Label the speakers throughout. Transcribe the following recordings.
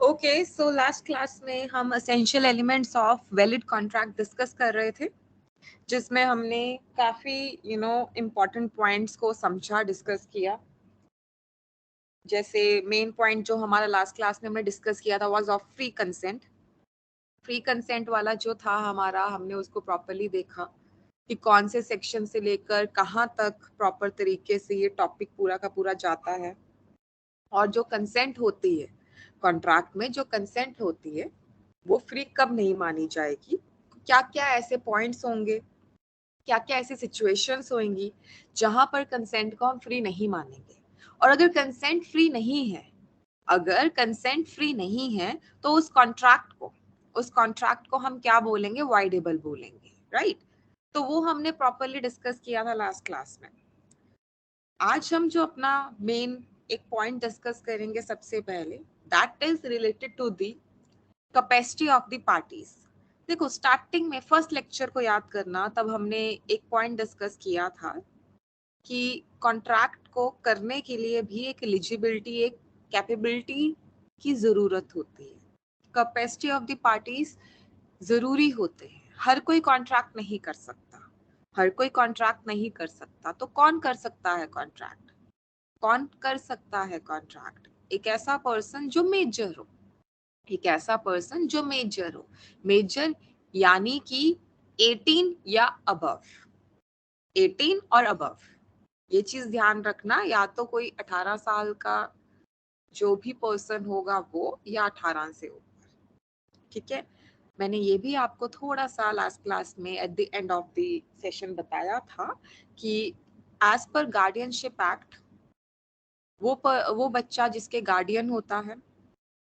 Speaker 1: Okay, so last class में हम essential elements of valid contract discuss कर रहे थे, जिसमें हमने काफी इम्पोर्टेंट पॉइंट्स को समझा, डिस्कस किया। जैसे मेन पॉइंट जो हमारा लास्ट क्लास में हमने डिस्कस किया था was of free consent. Free consent वाला जो था हमारा, हमने उसको प्रॉपरली देखा कि कौन से सेक्शन से लेकर कहाँ तक प्रॉपर तरीके से ये टॉपिक पूरा का पूरा जाता है। और जो कंसेंट होती है कॉन्ट्रैक्ट में, जो कंसेंट होती है वो फ्री कब नहीं मानी जाएगी, क्या क्या ऐसे पॉइंट्स होंगे, क्या क्या ऐसी सिचुएशंस होंगी जहां पर कंसेंट को हम फ्री नहीं मानेंगे। और अगर कंसेंट फ्री नहीं है, अगर कंसेंट फ्री नहीं है तो उस कॉन्ट्रैक्ट को हम क्या बोलेंगे, वाइडेबल बोलेंगे, राइट। तो वो हमने प्रॉपरली डिस्कस किया था लास्ट क्लास में। आज हम जो अपना मेन एक पॉइंट डिस्कस करेंगे सबसे पहले, that is related to the capacity of the parties. देखो, स्टार्टिंग में फर्स्ट लेक्चर को याद करना, तब हमने एक पॉइंट डिस्कस किया था कि कॉन्ट्रैक्ट को करने के लिए भी एक एलिजिबिलिटी, एक कैपेबिलिटी की जरूरत होती है। कैपेसिटी ऑफ द पार्टीज जरूरी होते हैं। हर कोई कॉन्ट्रैक्ट नहीं कर सकता, हर कोई कॉन्ट्रैक्ट नहीं कर सकता। तो कौन कर सकता है कॉन्ट्रैक्ट? कौन कर सकता है कॉन्ट्रैक्ट? एक ऐसा पर्सन जो मेजर हो, एक ऐसा पर्सन जो मेजर हो। मेजर यानी कि 18 या अबव, 18 और अबव। ये चीज ध्यान रखना, या तो कोई 18 साल का जो भी पर्सन होगा वो, या 18 से ऊपर, ठीक है। मैंने ये भी आपको थोड़ा सा लास्ट क्लास में at the end of the session बताया था कि एज पर गार्डियनशिप एक्ट, वो बच्चा जिसके गार्डियन होता है,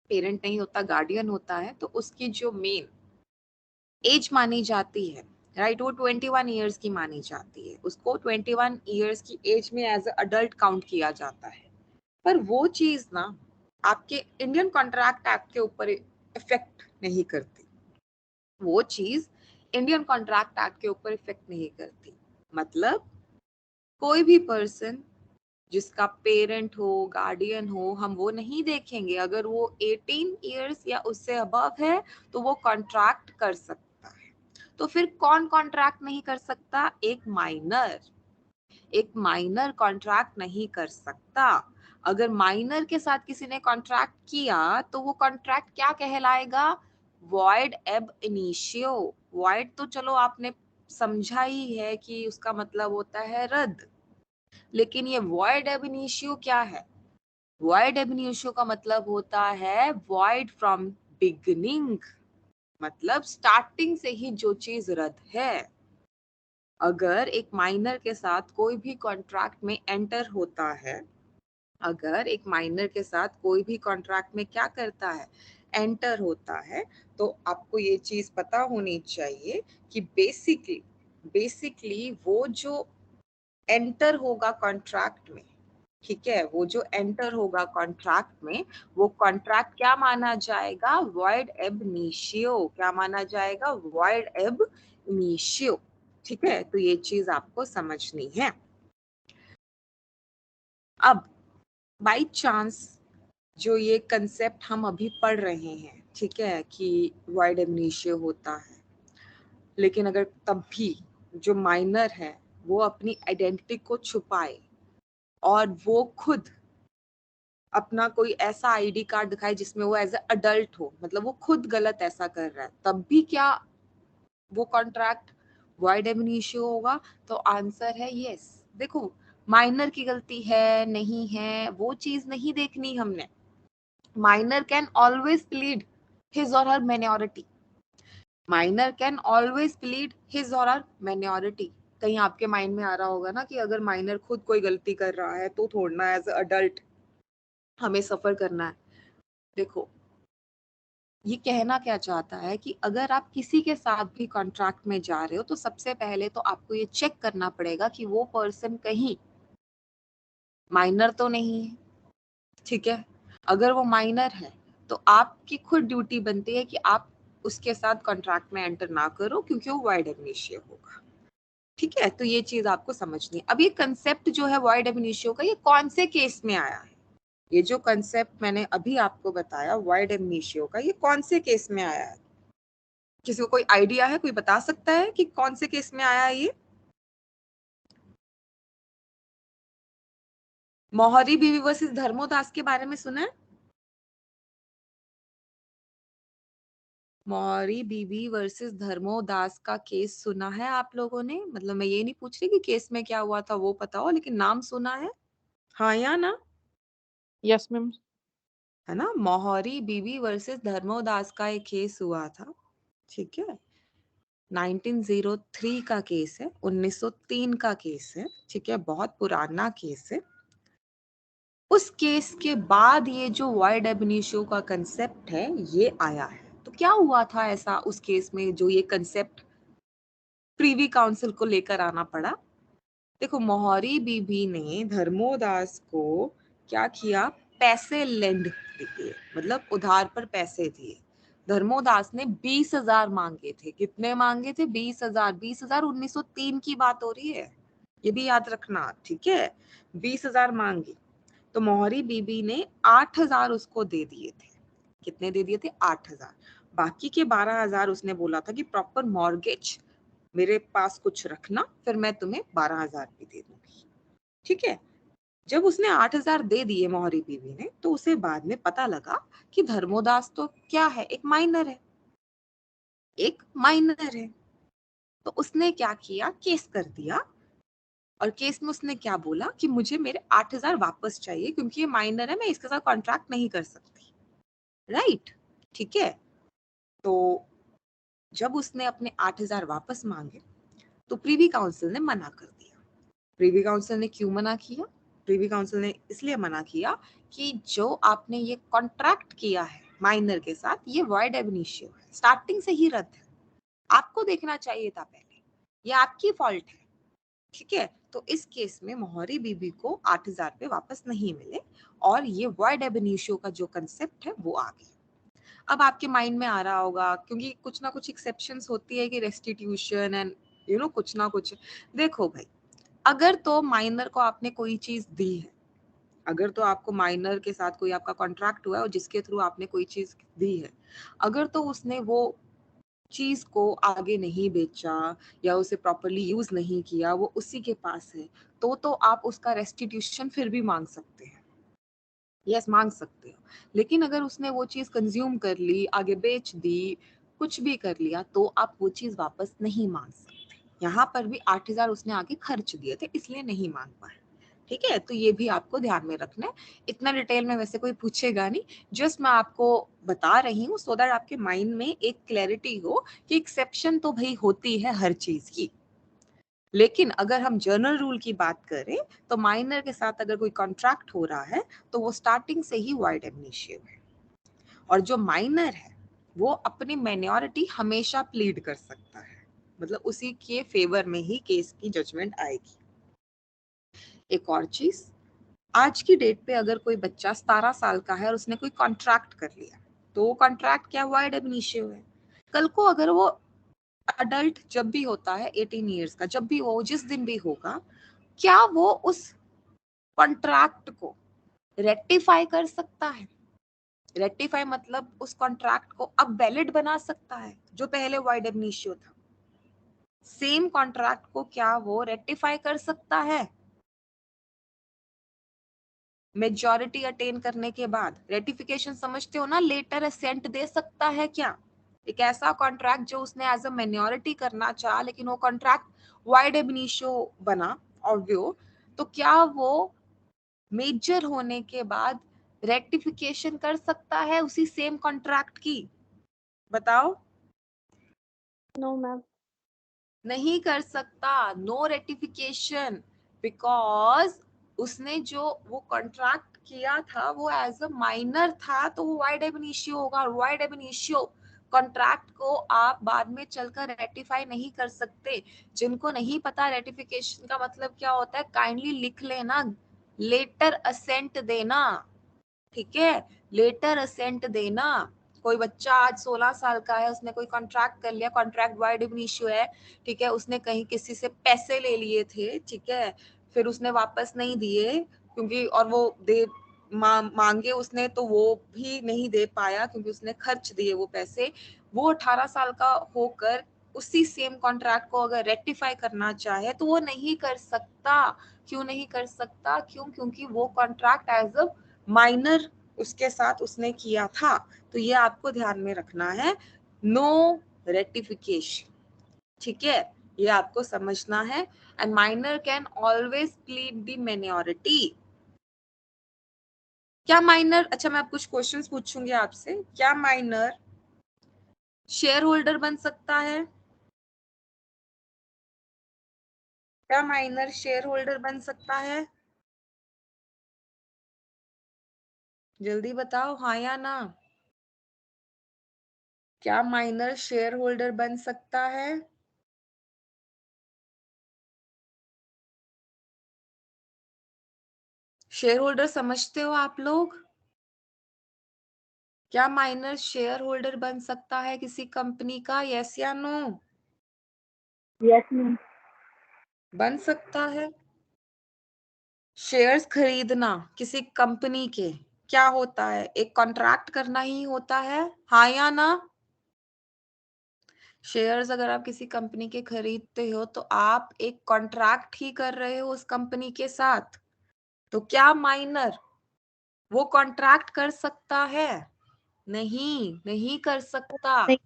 Speaker 1: पेरेंट नहीं होता, गार्डियन होता है, तो उसकी जो मेन एज मानी जाती है, राइट, वो 21 ईयर्स की मानी जाती है। उसको 21 ईयर्स की एज में एज अडल्ट काउंट किया जाता है। पर वो चीज ना आपके इंडियन कॉन्ट्रैक्ट एक्ट के ऊपर इफेक्ट नहीं करती। वो चीज इंडियन कॉन्ट्रैक्ट एक्ट के ऊपर इफेक्ट नहीं करती। मतलब कोई भी पर्सन जिसका पेरेंट हो, गार्डियन हो, हम वो नहीं देखेंगे। अगर वो 18 इयर्स या उससे अबव है तो वो कॉन्ट्रैक्ट कर सकता है। तो फिर कौन कॉन्ट्रैक्ट नहीं कर सकता? एक माइनर। एक माइनर कॉन्ट्रैक्ट नहीं कर सकता। अगर माइनर के साथ किसी ने कॉन्ट्रैक्ट किया तो वो कॉन्ट्रैक्ट क्या कहलाएगा? वॉइड एब इनिशियो। वॉइड तो चलो आपने समझा ही है कि उसका मतलब होता है रद्द, लेकिन ये वॉइड एब इनिशियो क्या है? वॉइड एब इनिशियो का मतलब होता है वॉइड फ्रॉम बिगिनिंग, मतलब स्टार्टिंग से ही जो चीज रद्द है। अगर एक माइनर के साथ कोई भी कॉन्ट्रैक्ट में एंटर होता है, अगर एक माइनर के साथ कोई भी कॉन्ट्रैक्ट में क्या करता है, एंटर होता है, तो आपको ये चीज पता होनी चाहिए कि बेसिकली वो जो एंटर होगा कॉन्ट्रैक्ट में, ठीक है, वो जो एंटर होगा कॉन्ट्रैक्ट में, वो कॉन्ट्रैक्ट क्या माना जाएगा? वॉइड एब इनिशियो। क्या माना जाएगा? वॉइड एब इनिशियो। ठीक है, तो ये चीज आपको समझनी है। अब बाय चांस जो ये कंसेप्ट हम अभी पढ़ रहे हैं, ठीक है, कि वॉइड एब इनिशियो होता है, लेकिन अगर तब भी जो माइनर है वो अपनी आइडेंटिटी को छुपाए और वो खुद अपना कोई ऐसा आईडी कार्ड दिखाए जिसमें वो एज ए अडल्ट हो, मतलब वो खुद गलत ऐसा कर रहा है, तब भी क्या वो कॉन्ट्रैक्ट वॉइड एब इनिशियो होगा? तो आंसर है यस। देखो, माइनर की गलती है नहीं है वो चीज नहीं देखनी हमने। Minor can always plead his or her minority. Minor can always plead his or her minority. कहीं आपके माइंड में आ रहा होगा ना कि अगर माइनर खुद कोई गलती कर रहा है तो थोड़ा एज अडल्ट हमें सफर करना है। देखो, ये कहना क्या चाहता है कि अगर आप किसी के साथ भी कॉन्ट्रैक्ट में जा रहे हो तो सबसे पहले तो आपको ये चेक करना पड़ेगा कि वो पर्सन कहीं माइनर तो नहीं है, ठीक है। अगर वो माइनर है तो आपकी खुद ड्यूटी बनती है कि आप उसके साथ कॉन्ट्रैक्ट में एंटर ना करो, क्योंकि वो वॉइड एब इनिशियो होगा, ठीक है। तो ये चीज आपको समझनी है। अब ये कंसेप्ट जो है वॉइड एब इनिशियो का, ये कौन से केस में आया है? ये जो कंसेप्ट मैंने अभी आपको बताया वाइड एमनीशियो का, ये कौन से केस में आया है? किसी को कोई आइडिया है? कोई बता सकता है कि कौन से केस में आया है ये? मोहरी बीवी वर्सेस धर्मोदास के बारे में सुना है? मौरी बीवी वर्सेस धर्मोदास का केस सुना है आप लोगों ने? मतलब मैं ये नहीं पूछ रही कि केस में क्या हुआ था वो पता हो, लेकिन नाम सुना है? हाँ या ना?
Speaker 2: Yes ma'am.
Speaker 1: है ना? मौहरी बीवी वर्सेस धर्मोदास का एक केस हुआ था, ठीक है? 1903 का केस है, 1903 का केस है, ठीक है? बहुत पुराना केस है। उस केस के बाद ये जो वाइड एब इनिशियो का कंसेप्ट है ये आया है। तो क्या हुआ था ऐसा उस केस में जो ये कंसेप्ट प्रीवी काउंसिल को लेकर आना पड़ा? देखो, मोहरी बीबी ने धर्मोदास को क्या किया? पैसे लेंड दिए, मतलब उधार पर पैसे दिए। धर्मोदास ने 20,000 मांगे थे। कितने मांगे थे? 20,000। 20,000 1903 की बात हो रही है, ये भी याद रखना, ठीक है? 20,000 मांगी तो मोहरी बीबी ने 8,000 उसको दे दिए थे। कितने दे दिए थे? 8,000। बाकी के 12,000 उसने बोला था कि प्रॉपर मॉर्गेज मेरे पास कुछ रखना, फिर मैं तुम्हें 12,000 भी दे दूंगी, ठीक है? जब उसने 8,000 दे दिए मोहरी बीवी ने, तो उसे बाद में पता लगा कि धर्मोदास तो क्या है? एक माइनर है, एक माइनर है। तो उसने क्या किया? केस कर दिया। और केस में उसने क्या बोला कि मुझे मेरे 8,000 वापस चाहिए, क्योंकि ये माइनर है, मैं इसके साथ कॉन्ट्रैक्ट नहीं कर सकती, राइट? ठीक है? तो जब उसने अपने 8,000 वापस मांगे तो प्रीवी काउंसिल ने मना कर दिया। प्रीवी काउंसिल ने क्यों मना किया? प्रीवी काउंसिल ने इसलिए मना किया कि जो आपने ये कॉन्ट्रैक्ट किया है माइनर के साथ, ये वॉइड एब इनिशियो है, स्टार्टिंग से ही रद्द है। आपको देखना चाहिए था पहले, ये आपकी फॉल्ट है, ठीक है? तो इस केस में मोहरी बीबी को 8,000 रुपए वापस नहीं मिले और ये वॉइड एब इनिशियो का जो कंसेप्ट है वो आ गया। अब आपके माइंड में आ रहा होगा, क्योंकि कुछ ना कुछ एक्सेप्शंस होती है कि रेस्टिट्यूशन एंड कुछ ना कुछ। देखो भाई, अगर तो माइनर को आपने कोई चीज दी है, अगर तो आपको माइनर के साथ कोई आपका कॉन्ट्रैक्ट हुआ है और जिसके थ्रू आपने कोई चीज दी है, अगर तो उसने वो चीज को आगे नहीं बेचा या उसे प्रॉपरली यूज नहीं किया, वो उसी के पास है, तो आप उसका रेस्टिट्यूशन फिर भी मांग सकते हैं। यस, मांग सकते हो। लेकिन अगर उसने वो चीज कंज्यूम कर ली, आगे बेच दी, कुछ भी कर लिया, तो आप वो चीज वापस नहीं मांग सकते। यहाँ पर भी 8,000 उसने आगे खर्च दिए थे, इसलिए नहीं मांग पाए, ठीक है? तो ये भी आपको ध्यान में रखना है। इतना डिटेल में वैसे कोई पूछेगा नहीं, जस्ट मैं आपको बता रही हूँ सो दैट आपके माइंड में एक क्लैरिटी हो कि एक्सेप्शन तो भाई होती है हर चीज की। लेकिन अगर हम जनरल रूल की बात करें तो माइनर के साथ अगर कोई कॉन्ट्रैक्ट हो रहा है तो वो स्टार्टिंग से ही वाइड एमनीशियो है। और जो माइनर है वो अपनी माइनॉरिटी हमेशा प्लीड कर सकता है, मतलब उसी के फेवर में ही केस की जजमेंट आएगी। एक और चीज, आज की डेट पे अगर कोई बच्चा 17 साल का है और उसने कोई कॉन्ट्रैक्ट कर लिया, तो वो कॉन्ट्रैक्ट क्या? वाइड एमनीशियो है। कल को अगर वो अडल्ट जब भी होता है 18 ईयर्स का, जब भी वो जिस दिन भी होगा, क्या वो उस कॉन्ट्रैक्ट को रेक्टिफाई कर सकता है? रेक्टिफाई मतलब उस कॉन्ट्रैक्ट को अब वैलिड बना सकता है, जो पहले वाइड एमनीशियो था। सेम कॉन्ट्रैक्ट को क्या वो रेक्टिफाई कर सकता है? मेजॉरिटी अटेन करने के बाद रेटिफिकेशन समझते हो ना, लेटर असेंट दे सकता है क्या? एक ऐसा कॉन्ट्रैक्ट जो उसने एज अ माइनॉरिटी करना चाहा, लेकिन वो कॉन्ट्रैक्ट वाइड एमनीशियो बना ऑब्वियो, तो क्या वो मेजर होने के बाद रेक्टिफिकेशन कर सकता है उसी सेम कॉन्ट्रैक्ट की? बताओ।
Speaker 2: No ma'am.
Speaker 1: नहीं कर सकता। नो रेक्टिफिकेशन, बिकॉज उसने जो वो कॉन्ट्रैक्ट किया था वो एज अ माइनर था, तो वो वाइड एब इनिशियो होगा। और वाइड एब इनिशियो कॉन्ट्रैक्ट को आप बाद में चलकर रेटिफाई नहीं कर सकते। जिनको नहीं पता रेटिफिकेशन का मतलब क्या होता है, काइंडली लिख लेना, लेटर असेंट देना, ठीक है? लेटर असेंट देना। कोई बच्चा आज 16 साल का है, उसने कोई कॉन्ट्रैक्ट कर लिया, कॉन्ट्रैक्ट वाइड एब इनिशियो है, ठीक है? उसने कहीं किसी से पैसे ले लिए थे, ठीक है? फिर उसने वापस नहीं दिए, क्योंकि और वो दे मांगे उसने तो वो भी नहीं दे पाया क्योंकि उसने खर्च दिए वो पैसे। वो 18 साल का होकर उसी सेम कॉन्ट्रैक्ट को अगर रेक्टिफाई करना चाहे तो वो नहीं कर सकता। क्यों नहीं कर सकता? क्योंकि वो कॉन्ट्रैक्ट एज अ माइनर उसके साथ उसने किया था। तो ये आपको ध्यान में रखना है, नो रेक्टिफिकेशन। ठीक है, ये आपको समझना है। And minor can always plead the minority. क्या माइनर, अच्छा मैं आप कुछ क्वेश्चंस पूछूंगी आपसे, क्या माइनर शेयर होल्डर बन सकता है? क्या माइनर शेयर होल्डर बन सकता है? जल्दी बताओ, हाँ या ना। क्या माइनर शेयर होल्डर बन सकता है? शेयर होल्डर समझते हो आप लोग? क्या माइनर शेयर होल्डर बन सकता है किसी कंपनी का? यस या नो?
Speaker 2: Yes ma'am.
Speaker 1: बन सकता है। शेयर्स खरीदना किसी कंपनी के क्या होता है? एक कॉन्ट्रैक्ट करना ही होता है, हाँ या ना? शेयर्स अगर आप किसी कंपनी के खरीदते हो तो आप एक कॉन्ट्रैक्ट ही कर रहे हो उस कंपनी के साथ। तो क्या माइनर वो कॉन्ट्रैक्ट कर सकता है? नहीं, नहीं कर सकता।
Speaker 2: नहीं।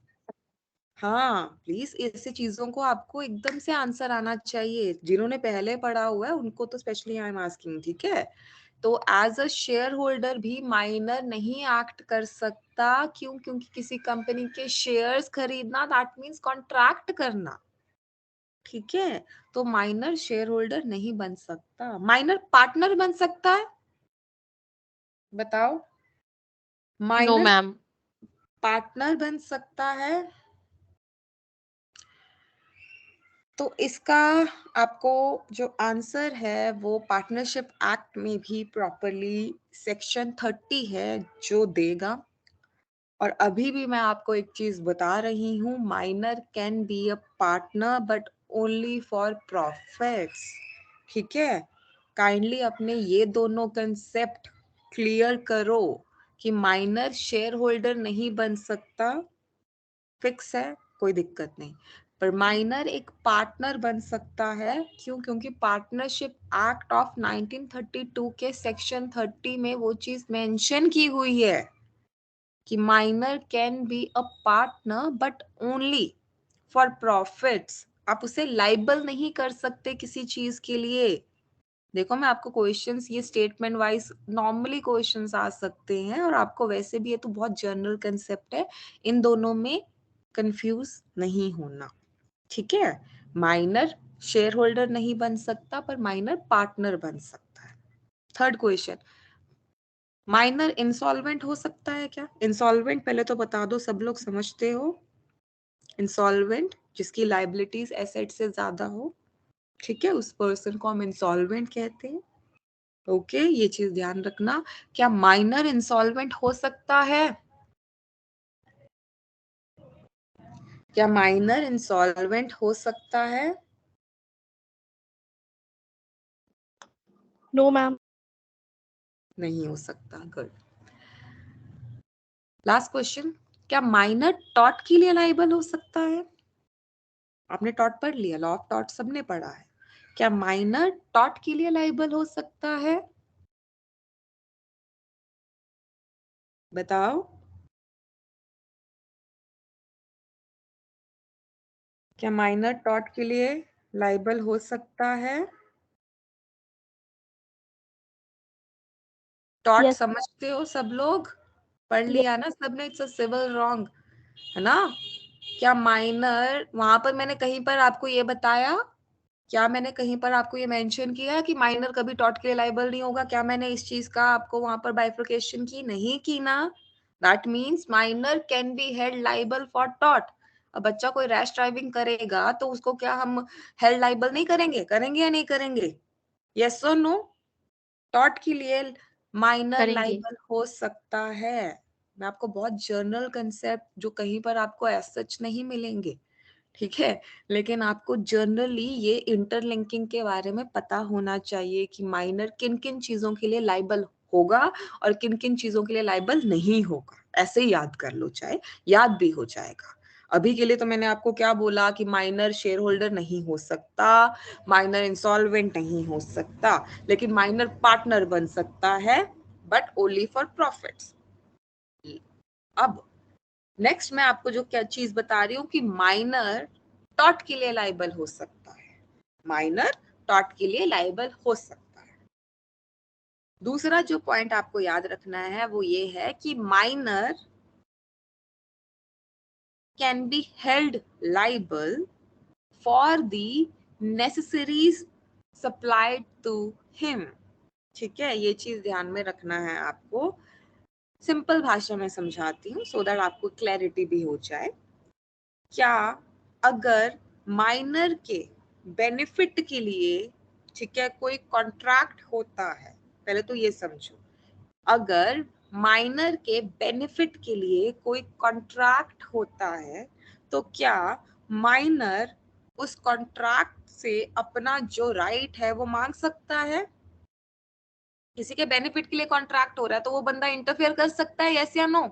Speaker 1: हाँ प्लीज, ऐसी चीजों को आपको एकदम से आंसर आना चाहिए। जिन्होंने पहले पढ़ा हुआ है उनको तो स्पेशली आई एम आस्किंग, ठीक है? तो एज अ शेयर होल्डर भी माइनर नहीं एक्ट कर सकता। क्यों? क्योंकि किसी कंपनी के शेयर्स खरीदना दैट मींस कॉन्ट्रैक्ट करना। ठीक है, तो माइनर शेयर होल्डर नहीं बन सकता। माइनर पार्टनर बन सकता है, बताओ।
Speaker 2: No
Speaker 1: minor
Speaker 2: ma'am.
Speaker 1: पार्टनर बन सकता है। तो इसका आपको जो आंसर है वो पार्टनरशिप एक्ट में भी प्रॉपरली सेक्शन 30 है जो देगा। और अभी भी मैं आपको एक चीज बता रही हूँ, minor can be a partner but only for profits. ठीक है, काइंडली अपने ये दोनों कंसेप्ट क्लियर करो कि माइनर शेयर होल्डर नहीं बन सकता, फिक्स है, कोई दिक्कत नहीं। पर माइनर एक पार्टनर बन सकता है। क्यों? क्योंकि पार्टनरशिप एक्ट ऑफ 1932 के सेक्शन 30 में वो चीज मेंशन की हुई है कि minor can be a partner but only for profits. आप उसे लाइबल नहीं कर सकते किसी चीज के लिए। देखो मैं आपको क्वेश्चंस ये स्टेटमेंट वाइज नॉर्मली क्वेश्चंस आ सकते हैं, और आपको वैसे भी ये तो बहुत जनरल कंसेप्ट है, इन दोनों में कंफ्यूज नहीं होना। ठीक है, माइनर शेयर होल्डर नहीं बन सकता पर माइनर पार्टनर बन सकता है। थर्ड क्वेश्चन, माइनर इंसॉल्वेंट हो सकता है क्या? इंसॉल्वेंट पहले तो बता दो, सब लोग समझते हो? इंसॉल्वेंट जिसकी लाइबिलिटीज एसेट से ज्यादा हो, ठीक है, उस पर्सन को हम इंसॉल्वेंट कहते हैं। ओके, ये चीज ध्यान रखना। क्या माइनर इंसॉल्वेंट हो सकता है? क्या माइनर इंसॉल्वेंट हो सकता है?
Speaker 2: No ma'am.
Speaker 1: नहीं हो सकता। गुड। लास्ट क्वेश्चन, क्या माइनर टॉर्ट के लिए लाइबल हो सकता है? आपने टॉर्ट पढ़ लिया, लॉ ऑफ टॉर्ट सबने पढ़ा है। क्या माइनर टॉर्ट के लिए लाइबल हो सकता है? बताओ। क्या माइनर टॉर्ट के लिए लाइबल हो सकता है? Tort
Speaker 2: yes.
Speaker 1: समझते हो सब लोग? पढ़ लिया ना सबने? इट्स अ सिविल रॉन्ग, है ना? क्या माइनर, वहां पर मैंने कहीं पर आपको ये बताया, क्या मैंने कहीं पर आपको ये मेंशन किया कि माइनर कभी टॉर्ट के लिए लाइबल नहीं होगा? क्या मैंने इस चीज का आपको वहां पर बाइफर्केशन की? नहीं की ना। That means minor can be held liable for tort. अब बच्चा कोई रैश ड्राइविंग करेगा तो उसको क्या हम हेल्ड लाइबल नहीं करेंगे? करेंगे या नहीं करेंगे? यस और नो? टॉर्ट के लिए माइनर
Speaker 2: करेंगे।
Speaker 1: लाइबल हो सकता है। मैं आपको बहुत जर्नल कंसेप्ट जो कहीं पर आपको एज सच नहीं मिलेंगे, ठीक है, लेकिन आपको जनरली ये इंटरलिंकिंग के बारे में पता होना चाहिए कि माइनर किन किन चीजों के लिए लाइबल होगा और किन किन चीजों के लिए लाइबल नहीं होगा, ऐसे ही याद कर लो, चाहे याद भी हो जाएगा। अभी के लिए तो मैंने आपको क्या बोला कि माइनर शेयर होल्डर नहीं हो सकता, माइनर इंसॉल्वेंट नहीं हो सकता, लेकिन माइनर पार्टनर बन सकता है, बट ओनली फॉर प्रॉफिट्स। अब नेक्स्ट मैं आपको जो क्या चीज बता रही हूँ कि माइनर टॉट के लिए लाइबल हो सकता है, माइनर टॉट के लिए लाइबल हो सकता है। दूसरा जो पॉइंट आपको याद रखना है वो ये है कि minor can be held liable for the necessaries supplied to him. ठीक है, ये चीज ध्यान में रखना है आपको। सिंपल भाषा में समझाती हूँ सो दैट आपको क्लैरिटी भी हो जाए। क्या अगर माइनर के बेनिफिट के लिए, ठीक है, कोई कॉन्ट्रैक्ट होता है, पहले तो ये समझो, अगर माइनर के बेनिफिट के लिए कोई कॉन्ट्रैक्ट होता है तो क्या माइनर उस कॉन्ट्रैक्ट से अपना जो राइट है वो मांग सकता है? किसी के बेनिफिट के लिए कॉन्ट्रैक्ट हो रहा है तो वो बंदा इंटरफेयर कर सकता है, यस या नो?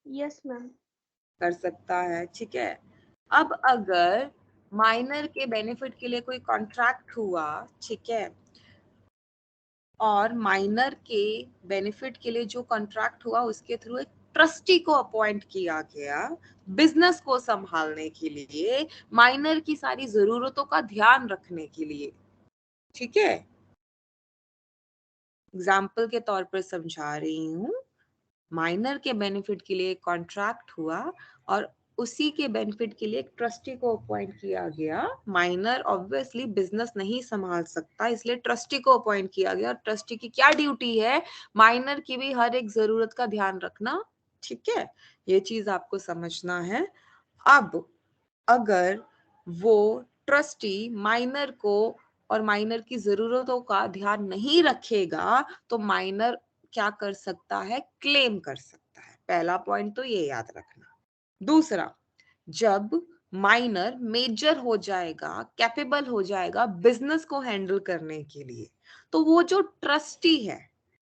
Speaker 2: Yes ma'am.
Speaker 1: कर सकता है, ठीक है। अब अगर माइनर के बेनिफिट के लिए कोई कॉन्ट्रैक्ट हुआ, ठीक है, और माइनर के बेनिफिट के लिए जो कॉन्ट्रैक्ट हुआ उसके थ्रू एक ट्रस्टी को अपॉइंट किया गया बिजनेस को संभालने के लिए, माइनर की सारी जरूरतों का ध्यान रखने के लिए, ठीक है। एग्जाम्पल के तौर पर समझा रही हूँ, माइनर के बेनिफिट के लिए कॉन्ट्रैक्ट हुआ और उसी के बेनिफिट के लिए एक ट्रस्टी को अपॉइंट किया गया। माइनर ऑब्वियसली बिजनेस नहीं संभाल सकता, इसलिए ट्रस्टी को अपॉइंट किया गया। और ट्रस्टी की क्या ड्यूटी है? माइनर की भी हर एक जरूरत का ध्यान रखना, ठीक है, ये चीज आपको समझना है। अब अगर वो ट्रस्टी माइनर को और माइनर की जरूरतों का ध्यान नहीं रखेगा तो माइनर क्या कर सकता है? क्लेम कर सकता है। पहला पॉइंट तो ये याद रखना। दूसरा, जब माइनर मेजर हो जाएगा, कैपेबल हो जाएगा बिजनेस को हैंडल करने के लिए, तो वो जो ट्रस्टी है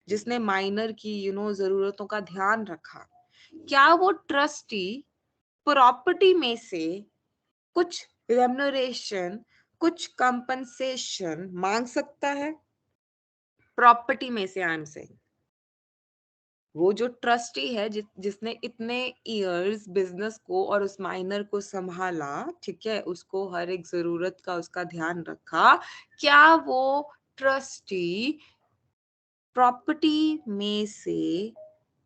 Speaker 1: जिसने माइनर की जरूरतों का ध्यान रखा, क्या वो ट्रस्टी प्रॉपर्टी में से कुछ रेम्युनरेशन, कुछ कंपनसेशन मांग सकता है? प्रॉपर्टी में से आई एम सेइंग, वो जो ट्रस्टी है जिसने इतने इयर्स बिजनेस को और उस माइनर को संभाला, ठीक है, उसको हर एक जरूरत का उसका ध्यान रखा, क्या वो ट्रस्टी प्रॉपर्टी में से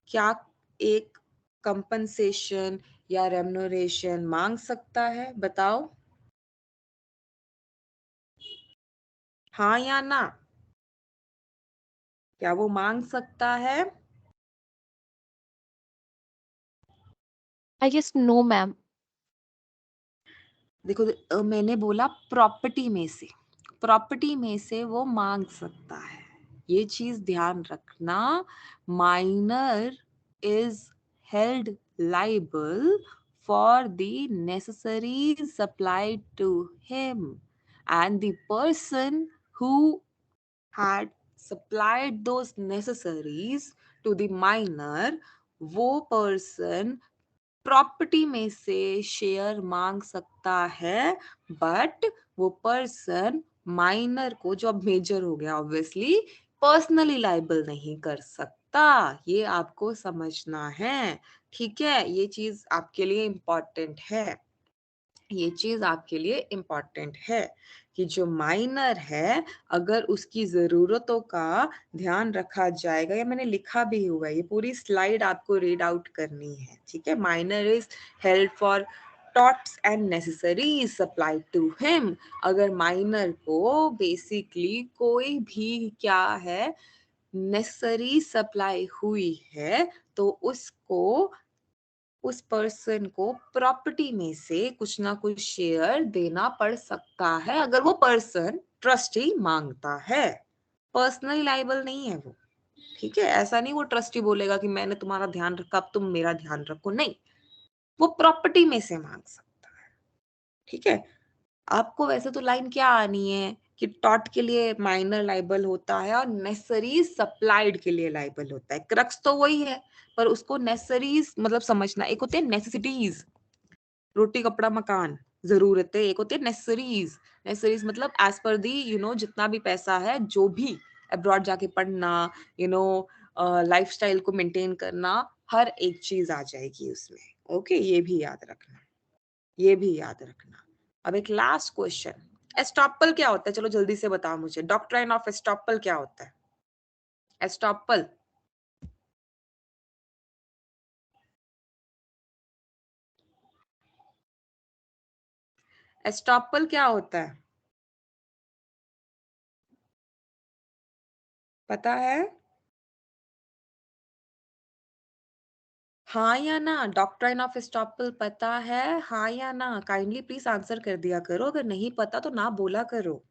Speaker 1: क्या एक कंपनसेशन या रेम्युनरेशन मांग सकता है? बताओ, हाँ या ना? क्या वो मांग सकता है?
Speaker 2: I guess no ma'am.
Speaker 1: देखो, मैंने बोला प्रॉपर्टी में से वो मांग सकता है, ये चीज ध्यान रखना। Minor is held liable for the necessaries supplied to him and the person who had supplied those necessaries to the minor, वो पर्सन प्रॉपर्टी में से शेयर मांग सकता है, बट वो पर्सन माइनर को, जो अब मेजर हो गया ऑब्वियसली, पर्सनली लाइबल नहीं कर सकता। ये आपको समझना है, ठीक है, ये चीज आपके लिए इम्पोर्टेंट है। ये चीज आपके लिए इम्पोर्टेंट है कि जो माइनर है, अगर उसकी जरूरतों का ध्यान रखा जाएगा, या मैंने लिखा भी हुआ है, ये पूरी स्लाइड आपको रीड आउट करनी है, ठीक है। Minor is held for torts and necessaries supplied to him. अगर माइनर को बेसिकली कोई भी क्या है, नेसेसरी सप्लाई हुई है, तो उसको, उस पर्सन को प्रॉपर्टी में से कुछ ना कुछ शेयर देना पड़ सकता है, अगर वो पर्सन ट्रस्टी मांगता है। पर्सनली लाइबल नहीं है वो, ठीक है। ऐसा नहीं वो ट्रस्टी बोलेगा कि मैंने तुम्हारा ध्यान रखा, अब तुम मेरा ध्यान रखो, नहीं, वो प्रॉपर्टी में से मांग सकता है, ठीक है। आपको वैसे तो लाइन क्या आनी है कि टॉट के लिए माइनर लाइबल होता है और नेसेसरीज सप्लाइड के लिए लाइबल होता है। क्रक्स तो वही है, पर उसको नेसेसरीज मतलब समझना। एक होते हैं नेसेसिटीज, रोटी कपड़ा मकान, जरूरतें। एक होती है नेसेसरीज। नेसेसरीज मतलब एज पर दी जितना भी पैसा है, जो भी अब्रॉड जाके पढ़ना, लाइफस्टाइल को मेंटेन करना, हर एक चीज आ जाएगी उसमें। ओके, ये भी याद रखना, ये भी याद रखना। अब एक लास्ट क्वेश्चन, एस्टॉपल क्या होता है? चलो जल्दी से बताओ मुझे, डॉक्ट्राइन ऑफ एस्टॉपल क्या होता है? एस्टॉपल, एस्टॉपल क्या होता है? पता है? हाँ या ना? डॉक्ट्राइन ऑफ एस्टॉपल पता है, हाँ या ना? काइंडली प्लीज आंसर कर दिया करो, अगर नहीं पता तो ना बोला करो।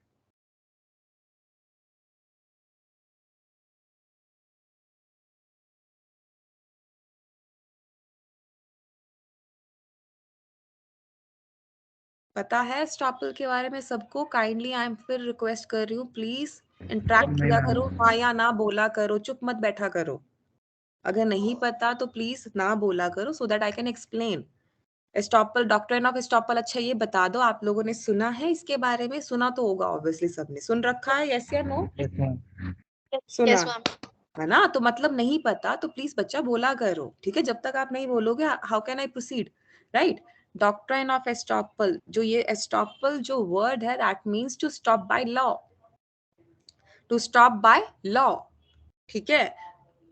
Speaker 1: पता है एस्टॉपल के बारे में सबको? काइंडली आई एम फिर रिक्वेस्ट कर रही हूँ, प्लीज इंटरेक्ट किया करो, हाँ या ना बोला करो, चुप मत बैठा करो। अगर नहीं पता तो प्लीज ना बोला करो, so that I can explain. Estoppel, doctrine of estoppel, अच्छा ये बता दो, आप लोगों ने सुना है इसके बारे में? सुना तो होगा ऑब्वियसली, सबने सुन रखा है, यस या नो? सुना
Speaker 2: यस मैम।
Speaker 1: है ना? तो मतलब नहीं पता तो प्लीज बच्चा बोला करो, ठीक है? जब तक आप नहीं बोलोगे, how can I proceed, right? Doctrine of estoppel, जो ये एस्टॉपल जो वर्ड है, that means to stop by law, to stop by law, ठीक है?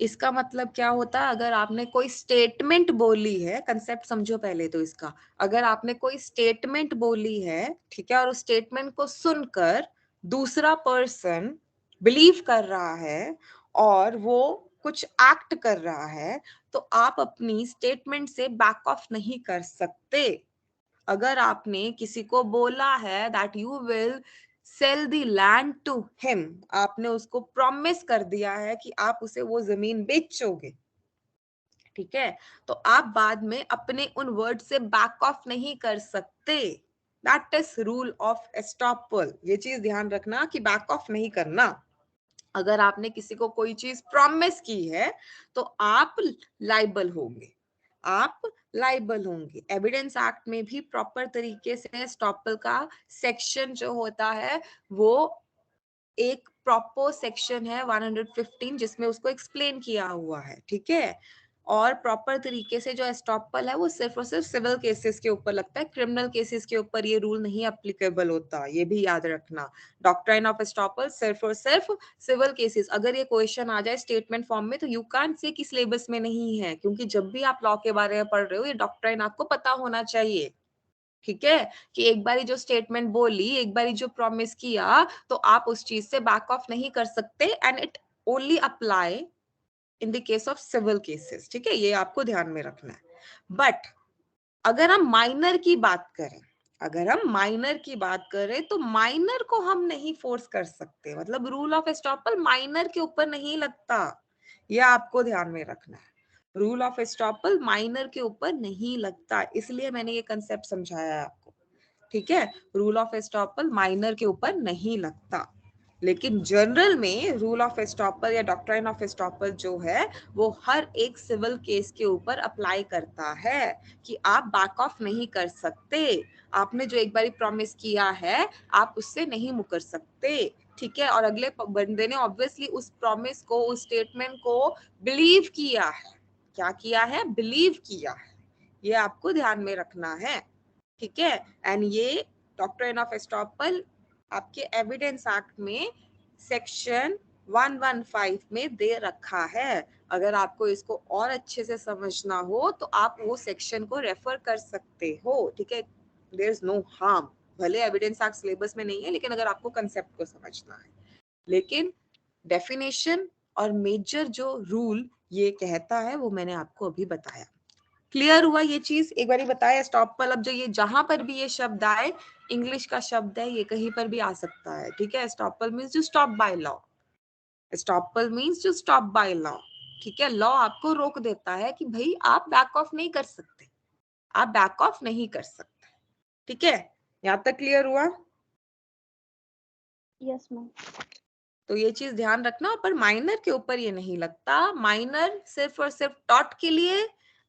Speaker 1: इसका मतलब क्या होता है? अगर आपने कोई स्टेटमेंट बोली है, कंसेप्ट समझो पहले तो इसका। अगर आपने कोई स्टेटमेंट बोली है, ठीक है, और उस स्टेटमेंट को सुनकर दूसरा पर्सन बिलीव कर रहा है और वो कुछ एक्ट कर रहा है, तो आप अपनी स्टेटमेंट से बैक ऑफ नहीं कर सकते। अगर आपने किसी को बोला है that you will sell the land to him, आपने उसको प्रॉमिस कर दिया है कि आप उसे वो जमीन बेचोगे, ठीक है, तो आप बाद में अपने उन वर्ड से बैक ऑफ नहीं कर सकते। That is rule of estoppel. ये चीज ध्यान रखना कि बैक ऑफ नहीं करना। अगर आपने किसी को कोई चीज प्रॉमिस की है तो आप लाइबल होंगे, आप लाइबल होंगे। एविडेंस एक्ट में भी प्रॉपर तरीके से एस्टॉपल का सेक्शन जो होता है, वो एक प्रॉपर सेक्शन है 115, जिसमें उसको एक्सप्लेन किया हुआ है, ठीक है? और प्रॉपर तरीके से जो एस्टॉपल है वो सिर्फ और सिर्फ सिविल केसेस के ऊपर लगता है, क्रिमिनल केसेस के ऊपर ये रूल नहीं एप्लीकेबल होता, ये भी याद रखना। डॉक्ट्राइन ऑफ एस्टॉपल सिर्फ और सिर्फ सिविल केसेस। अगर ये क्वेश्चन आ जाए स्टेटमेंट फॉर्म में तो यू कांट से कि सिलेबस में नहीं है, क्योंकि जब भी आप लॉ के बारे में पढ़ रहे हो, ये डॉक्ट्राइन आपको पता होना चाहिए, ठीक है? कि एक बारी जो स्टेटमेंट बोली, एक बारी जो प्रॉमिस किया, तो आप उस चीज से बैक ऑफ नहीं कर सकते, and it only apply in the case of civil cases, ठीक है? ये आपको ध्यान में रखना है। बट अगर हम माइनर की बात करें, अगर हम माइनर की बात करें तो माइनर को हम नहीं फोर्स कर सकते, मतलब रूल ऑफ एस्टॉपल माइनर के ऊपर नहीं लगता, ये आपको ध्यान में रखना है। रूल ऑफ एस्टॉपल माइनर के ऊपर नहीं लगता, इसलिए मैंने ये कंसेप्ट समझाया है आपको, ठीक है? रूल ऑफ एस्टॉपल माइनर के ऊपर नहीं लगता, लेकिन जनरल में रूल ऑफ एस्टॉपल या डॉक्ट्राइन ऑफ एस्टॉपल जो है वो हर एक सिविल केस के ऊपर अप्लाई करता है, कि आप बैक ऑफ नहीं कर सकते। आपने जो एक बारी प्रॉमिस किया है, आप उससे नहीं मुकर सकते, ठीक है? और अगले बंदे ने ऑब्वियसली उस प्रॉमिस को, उस स्टेटमेंट को बिलीव किया है। क्या किया है? बिलीव किया है। ये आपको ध्यान में रखना है, ठीक है? एंड ये डॉक्ट्राइन ऑफ एस्टॉपल आपके एविडेंस एक्ट में सेक्शन 115 में दे रखा है। अगर आपको इसको और अच्छे से समझना हो तो आप वो सेक्शन को रेफर कर सकते हो, ठीक है? देयर इज नो हार्म, भले एविडेंस एक्ट सिलेबस में नहीं है, लेकिन अगर आपको कंसेप्ट को समझना है। लेकिन डेफिनेशन और मेजर जो रूल ये कहता है वो मैंने आपको अभी बताया। क्लियर हुआ ये चीज? एक बार बताया एस्टॉपल। अब जो ये जहां पर भी ये शब्द आए, इंग्लिश का शब्द है, ये कहीं पर भी आ सकता है, ठीक है? Estoppel means to stop by law, estoppel means to stop by law, ठीक है? लॉ आपको रोक देता है कि भाई आप बैक ऑफ नहीं कर सकते, आप बैक ऑफ नहीं कर सकते, ठीक है? यहां तक क्लियर हुआ?
Speaker 2: Yes ma'am.
Speaker 1: तो ये चीज ध्यान रखना, पर माइनर के ऊपर ये नहीं लगता। माइनर सिर्फ और सिर्फ टॉट के लिए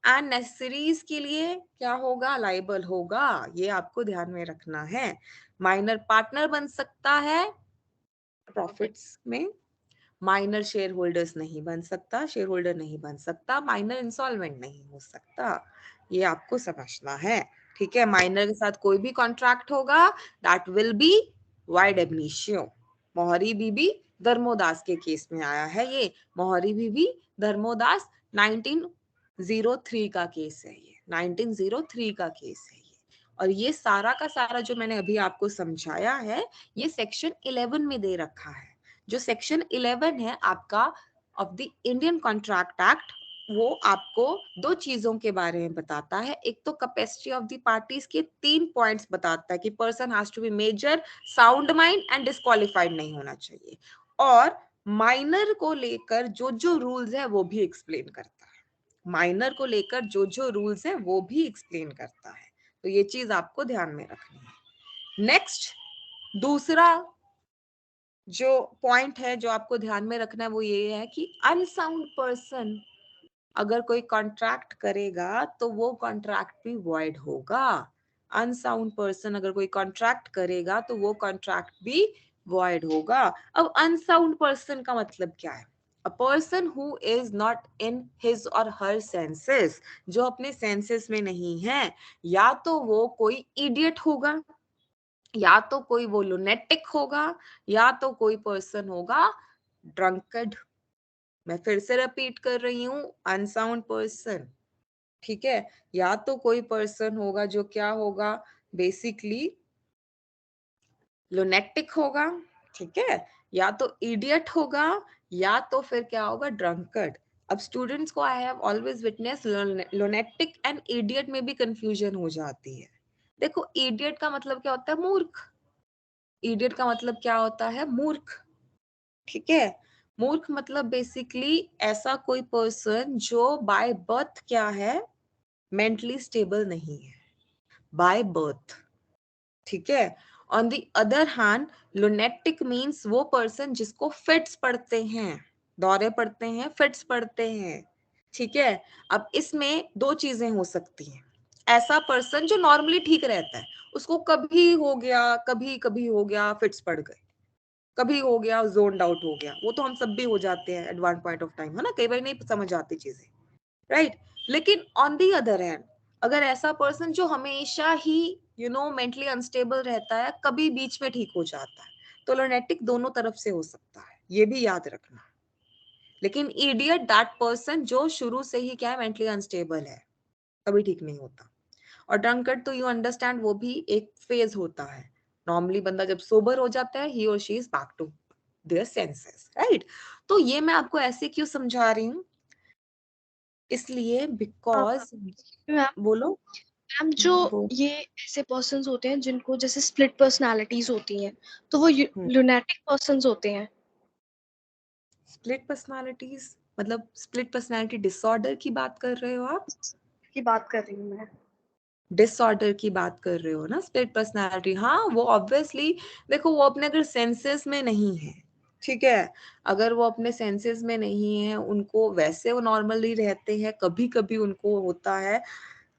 Speaker 1: एंड नेसेसरीज के लिए क्या होगा, लाइबल होगा। ये आपको ध्यान में रखना है। माइनर पार्टनर बन सकता है प्रॉफिट्स में, माइनर शेयर होल्डर्स नहीं बन सकता, शेयर होल्डर नहीं बन सकता, माइनर इंसॉल्वेंट नहीं हो सकता। ये आपको समझना है, ठीक है। माइनर के साथ कोई भी कॉन्ट्रैक्ट होगा दैट विल बी वाइड एबनिशियो। मोहरी बीबी धर्मोदास के केस में आया है ये। मोहरी बीबी धर्मोदास 1903 का केस है ये, 1903 का केस है ये। और ये सारा का सारा जो मैंने अभी आपको समझाया है, ये सेक्शन 11 में दे रखा है। जो सेक्शन 11 है आपका of the Indian contract act, वो आपको दो चीजों के बारे में बताता है। एक तो कैपेसिटी ऑफ द पार्टीज के 3 पॉइंट्स बताता है कि person has to be major, sound mind and disqualified नहीं होना चाहिए। और माइनर को लेकर जो जो रूल्स है वो भी एक्सप्लेन करता है। माइनर को लेकर जो जो रूल्स है वो भी एक्सप्लेन करता है। तो ये चीज आपको ध्यान में रखनी है। नेक्स्ट, दूसरा जो पॉइंट है जो आपको ध्यान में रखना है वो ये है कि अनसाउंड पर्सन अगर कोई कॉन्ट्रैक्ट करेगा तो वो कॉन्ट्रैक्ट भी वॉइड होगा। अनसाउंड पर्सन अगर कोई कॉन्ट्रैक्ट करेगा तो वो कॉन्ट्रैक्ट भी वॉइड होगा। अब अनसाउंड पर्सन का मतलब क्या है? A person who is not in his or her senses, जो अपने सेंसेस में नहीं है। या तो वो कोई इडियट होगा, या तो कोई वो लुनेटिक होगा, या तो कोई पर्सन होगा ड्रंकड। मैं फिर से रिपीट कर रही हूं, अनसाउंड पर्सन, ठीक है। या तो कोई पर्सन होगा जो क्या होगा, बेसिकली लुनेटिक होगा, ठीक है, या तो इडियट होगा, या तो फिर क्या होगा, ड्रंकर्ड। अब स्टूडेंट्स को I have always witness lunatic and idiot में भी कंफ्यूजन हो जाती है। देखो, इडियट का मतलब क्या होता है, मूर्ख। इडियट का मतलब क्या होता है, मूर्ख, ठीक है। मूर्ख मतलब बेसिकली ऐसा कोई पर्सन जो बाय बर्थ क्या है, मेंटली स्टेबल नहीं है, बाय बर्थ, ठीक है। On the other hand, lunatic means वो पर्सन जिसको फिट्स पड़ते हैं, दौरे पड़ते हैं, फिट्स पड़ते हैं, ठीक है। अब इसमें दो चीजें हो सकती हैं। ऐसा पर्सन जो नॉर्मली ठीक रहता है, उसको कभी हो गया, कभी कभी हो गया, फिट्स पड़ गए, कभी हो गया, जोन आउट हो गया, वो तो हम सब भी हो जाते हैं at one point of time, है ना। कई बार नहीं समझ आती चीजें, राइट। लेकिन ऑन दी अदर हैंड, अगर ऐसा पर्सन जो हमेशा ही मेंटली अनस्टेबल रहता है, कभी बीच में ठीक हो जाता है, तो लुनेटिक दोनों तरफ से हो सकता है, ये भी याद रखना। लेकिन इडियट दैट पर्सन जो शुरू से ही क्या है, मेंटली अनस्टेबल है, कभी ठीक नहीं होता। और ड्रंकर्ड तो यू अंडरस्टैंड, वो भी एक फेज होता है। नॉर्मली बंदा जब सोबर हो जाता है, ही और she is back to their senses, right. तो ये मैं आपको ऐसे क्यों समझा रही हूँ, इसलिए बिकॉज,
Speaker 2: मैम
Speaker 1: बोलो।
Speaker 2: मैम जो
Speaker 1: वो
Speaker 2: ये ऐसे पर्सन्स होते हैं जिनको जैसे स्प्लिट पर्सनालिटीज होती हैं, तो वो लुनेटिक पर्सन्स होते हैं।
Speaker 1: स्प्लिट पर्सनालिटीज मतलब स्प्लिट पर्सनालिटी डिसऑर्डर की बात कर रहे हो आप?
Speaker 2: की बात कर रही हूँ मैं।
Speaker 1: डिसऑर्डर की बात कर रहे हो ना, स्प्लिट पर्सनालिटी। हाँ, वो ऑब्वियसली, देखो वो अपने अगर सेंसेस में नहीं है, ठीक है, अगर वो अपने सेंसेस में नहीं है, उनको वैसे वो नॉर्मली रहते हैं, कभी कभी उनको होता है,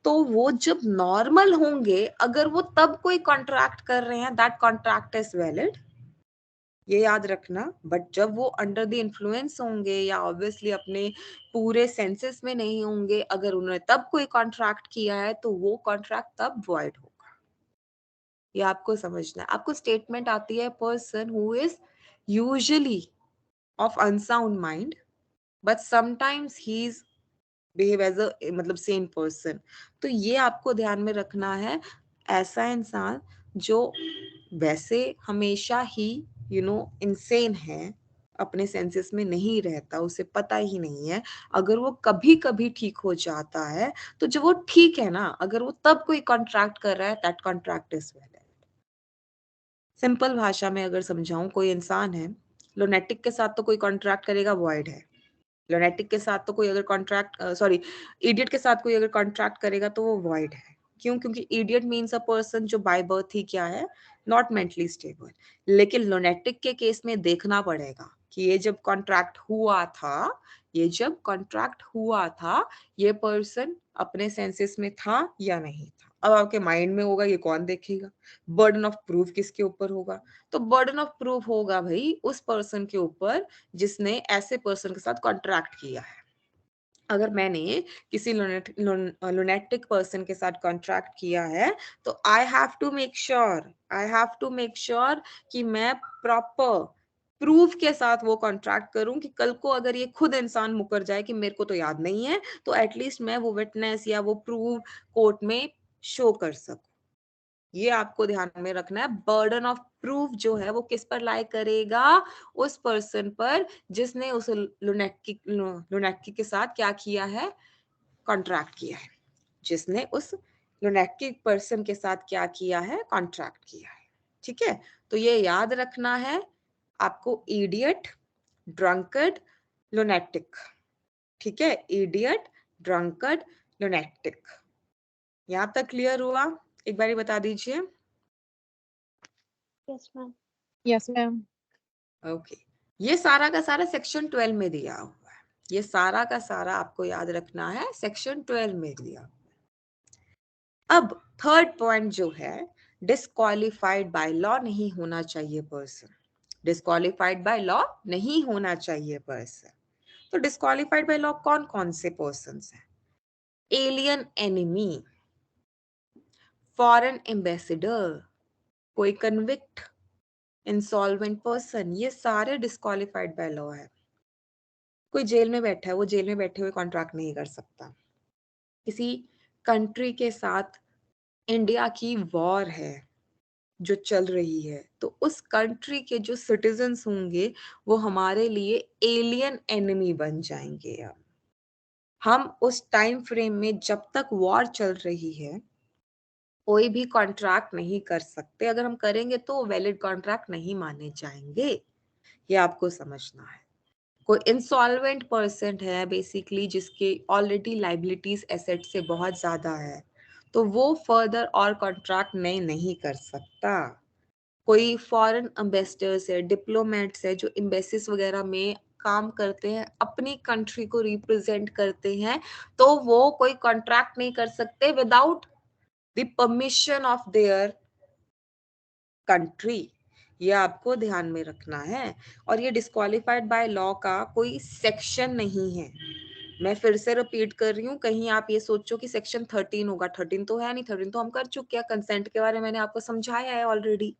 Speaker 1: तो वो जब नॉर्मल होंगे, अगर वो तब कोई कॉन्ट्रैक्ट कर रहे हैं, दैट कॉन्ट्रैक्ट इज वैलिड, ये याद रखना। बट जब वो अंडर द इन्फ्लुएंस होंगे या ऑब्वियसली अपने पूरे सेंसेस में नहीं होंगे, अगर उन्होंने तब कोई कॉन्ट्रैक्ट किया है, तो वो कॉन्ट्रैक्ट तब वॉइड होगा। ये आपको समझना है। आपको स्टेटमेंट आती है, person who is usually of unsound mind but sometimes he is behave as a मतलब सेम पर्सन। तो ये आपको ध्यान में रखना है, ऐसा इंसान जो वैसे हमेशा ही इनसेन है, अपने सेंसेस में नहीं रहता, उसे पता ही नहीं है, अगर वो कभी कभी ठीक हो जाता है, तो जब वो ठीक है ना, अगर वो तब कोई कॉन्ट्रैक्ट कर रहा है, that contract is valid. Simple भाषा में अगर समझाऊं, कोई इंसान है, लुनेटिक के साथ तो कोई कॉन्ट्रैक्ट करेगा, वॉइड है। लुनेटिक के साथ तो कोई अगर कॉन्ट्रैक्ट, सॉरी, इडियट के साथ कोई अगर कॉन्ट्रैक्ट करेगा तो वो वॉइड है। क्यों? क्योंकि इडियट मीन्स अ पर्सन जो बाय बर्थ ही क्या है, नॉट मेंटली स्टेबल। लेकिन लुनेटिक के केस में देखना पड़ेगा कि ये जब कॉन्ट्रैक्ट हुआ था, ये पर्सन अपने सेंसेस में था या नहीं था। अब आपके माइंड में होगा, ये कौन देखेगा? बर्डन ऑफ प्रूफ किसके ऊपर होगा? तो बर्डन ऑफ प्रूफ होगा भाई उस पर्सन के ऊपर जिसने ऐसे पर्सन के साथ कॉन्ट्रैक्ट किया है। अगर मैंने किसी लुनेटिक पर्सन के साथ कॉन्ट्रैक्ट किया है तो I have to make sure कि मैं प्रॉपर प्रूफ के साथ वो कॉन्ट्रैक्ट करूं कि कल को अगर ये खुद इंसान मुकर जाए कि मेरे को तो याद नहीं है, तो एटलीस्ट मैं वो विटनेस या वो प्रूफ कोर्ट में शो कर सकूं। ये आपको ध्यान में रखना है। बर्डन ऑफ प्रूफ जो है वो किस पर लाई करेगा? उस पर्सन पर जिसने उस लुनेटकी के साथ क्या किया है? कॉन्ट्रैक्ट किया है। जिसने उस लुनेटकी पर्सन के साथ क्या किया है? कॉन्ट्रैक्ट किया है। ठीक है, तो ये याद रखना है आपको, इडियट, ड्रंकर्ड, लुनेटिक। ठीक है, इडियट, ड्रंकर्ड, लुनेटिक। यहां तक क्लियर हुआ? एक बार बता दीजिए।
Speaker 2: Yes ma'am.
Speaker 3: Yes ma'am.
Speaker 1: Okay, ये सारा का सारा सेक्शन 12 में दिया हुआ है। ये सारा का सारा आपको याद रखना है, सेक्शन 12 में दिया हुआ है। अब थर्ड पॉइंट जो है, डिस्क्वालिफाइड बाय लॉ नहीं होना चाहिए पर्सन। डिस्क्वालिफाइड बाय लॉ नहीं होना चाहिए पर्सन। तो डिस्क्वालिफाइड बाय लॉ कौन कौन से पर्सन हैं? एलियन एनिमी, फॉरेन एम्बेसडर, कोई कन्विक्ट, इंसॉल्वेंट पर्सन, ये सारे डिस्क्वालिफाइड बाय लॉ है। कोई जेल में बैठा है, वो जेल में बैठे हुए कॉन्ट्रैक्ट नहीं कर सकता। किसी कंट्री के साथ इंडिया की वॉर है जो चल रही है, तो उस कंट्री के जो सिटीजन्स होंगे वो हमारे लिए एलियन एनिमी बन जाएंगे। अब हम उस टाइम फ्रेम में जब तक वॉर चल रही है कोई भी कॉन्ट्रैक्ट नहीं कर सकते। अगर हम करेंगे तो वैलिड कॉन्ट्रैक्ट नहीं माने जाएंगे। ये आपको समझना है। कोई इंसॉल्वेंट पर्सन है बेसिकली, जिसके ऑलरेडी लाइबिलिटीज एसेट से बहुत ज्यादा है, तो वो फर्दर और कॉन्ट्रैक्ट नहीं कर सकता। कोई फॉरेन एम्बेसडर्स है, डिप्लोमेट्स है, जो एम्बेसीज वगैरह में काम करते हैं, अपनी कंट्री को रिप्रेजेंट करते हैं, तो वो कोई कॉन्ट्रैक्ट नहीं कर सकते without the permission of their country. ये आपको ध्यान में रखना है। और ये डिस्क्वालिफाइड बाय लॉ का कोई सेक्शन नहीं है। मैं फिर से रिपीट कर रही हूँ, कहीं आप ये सोचो कि सेक्शन 13 होगा। 13 तो है नहीं, 13 तो हम कर चुके हैं। कंसेंट के बारे में मैंने आपको समझाया है ऑलरेडी।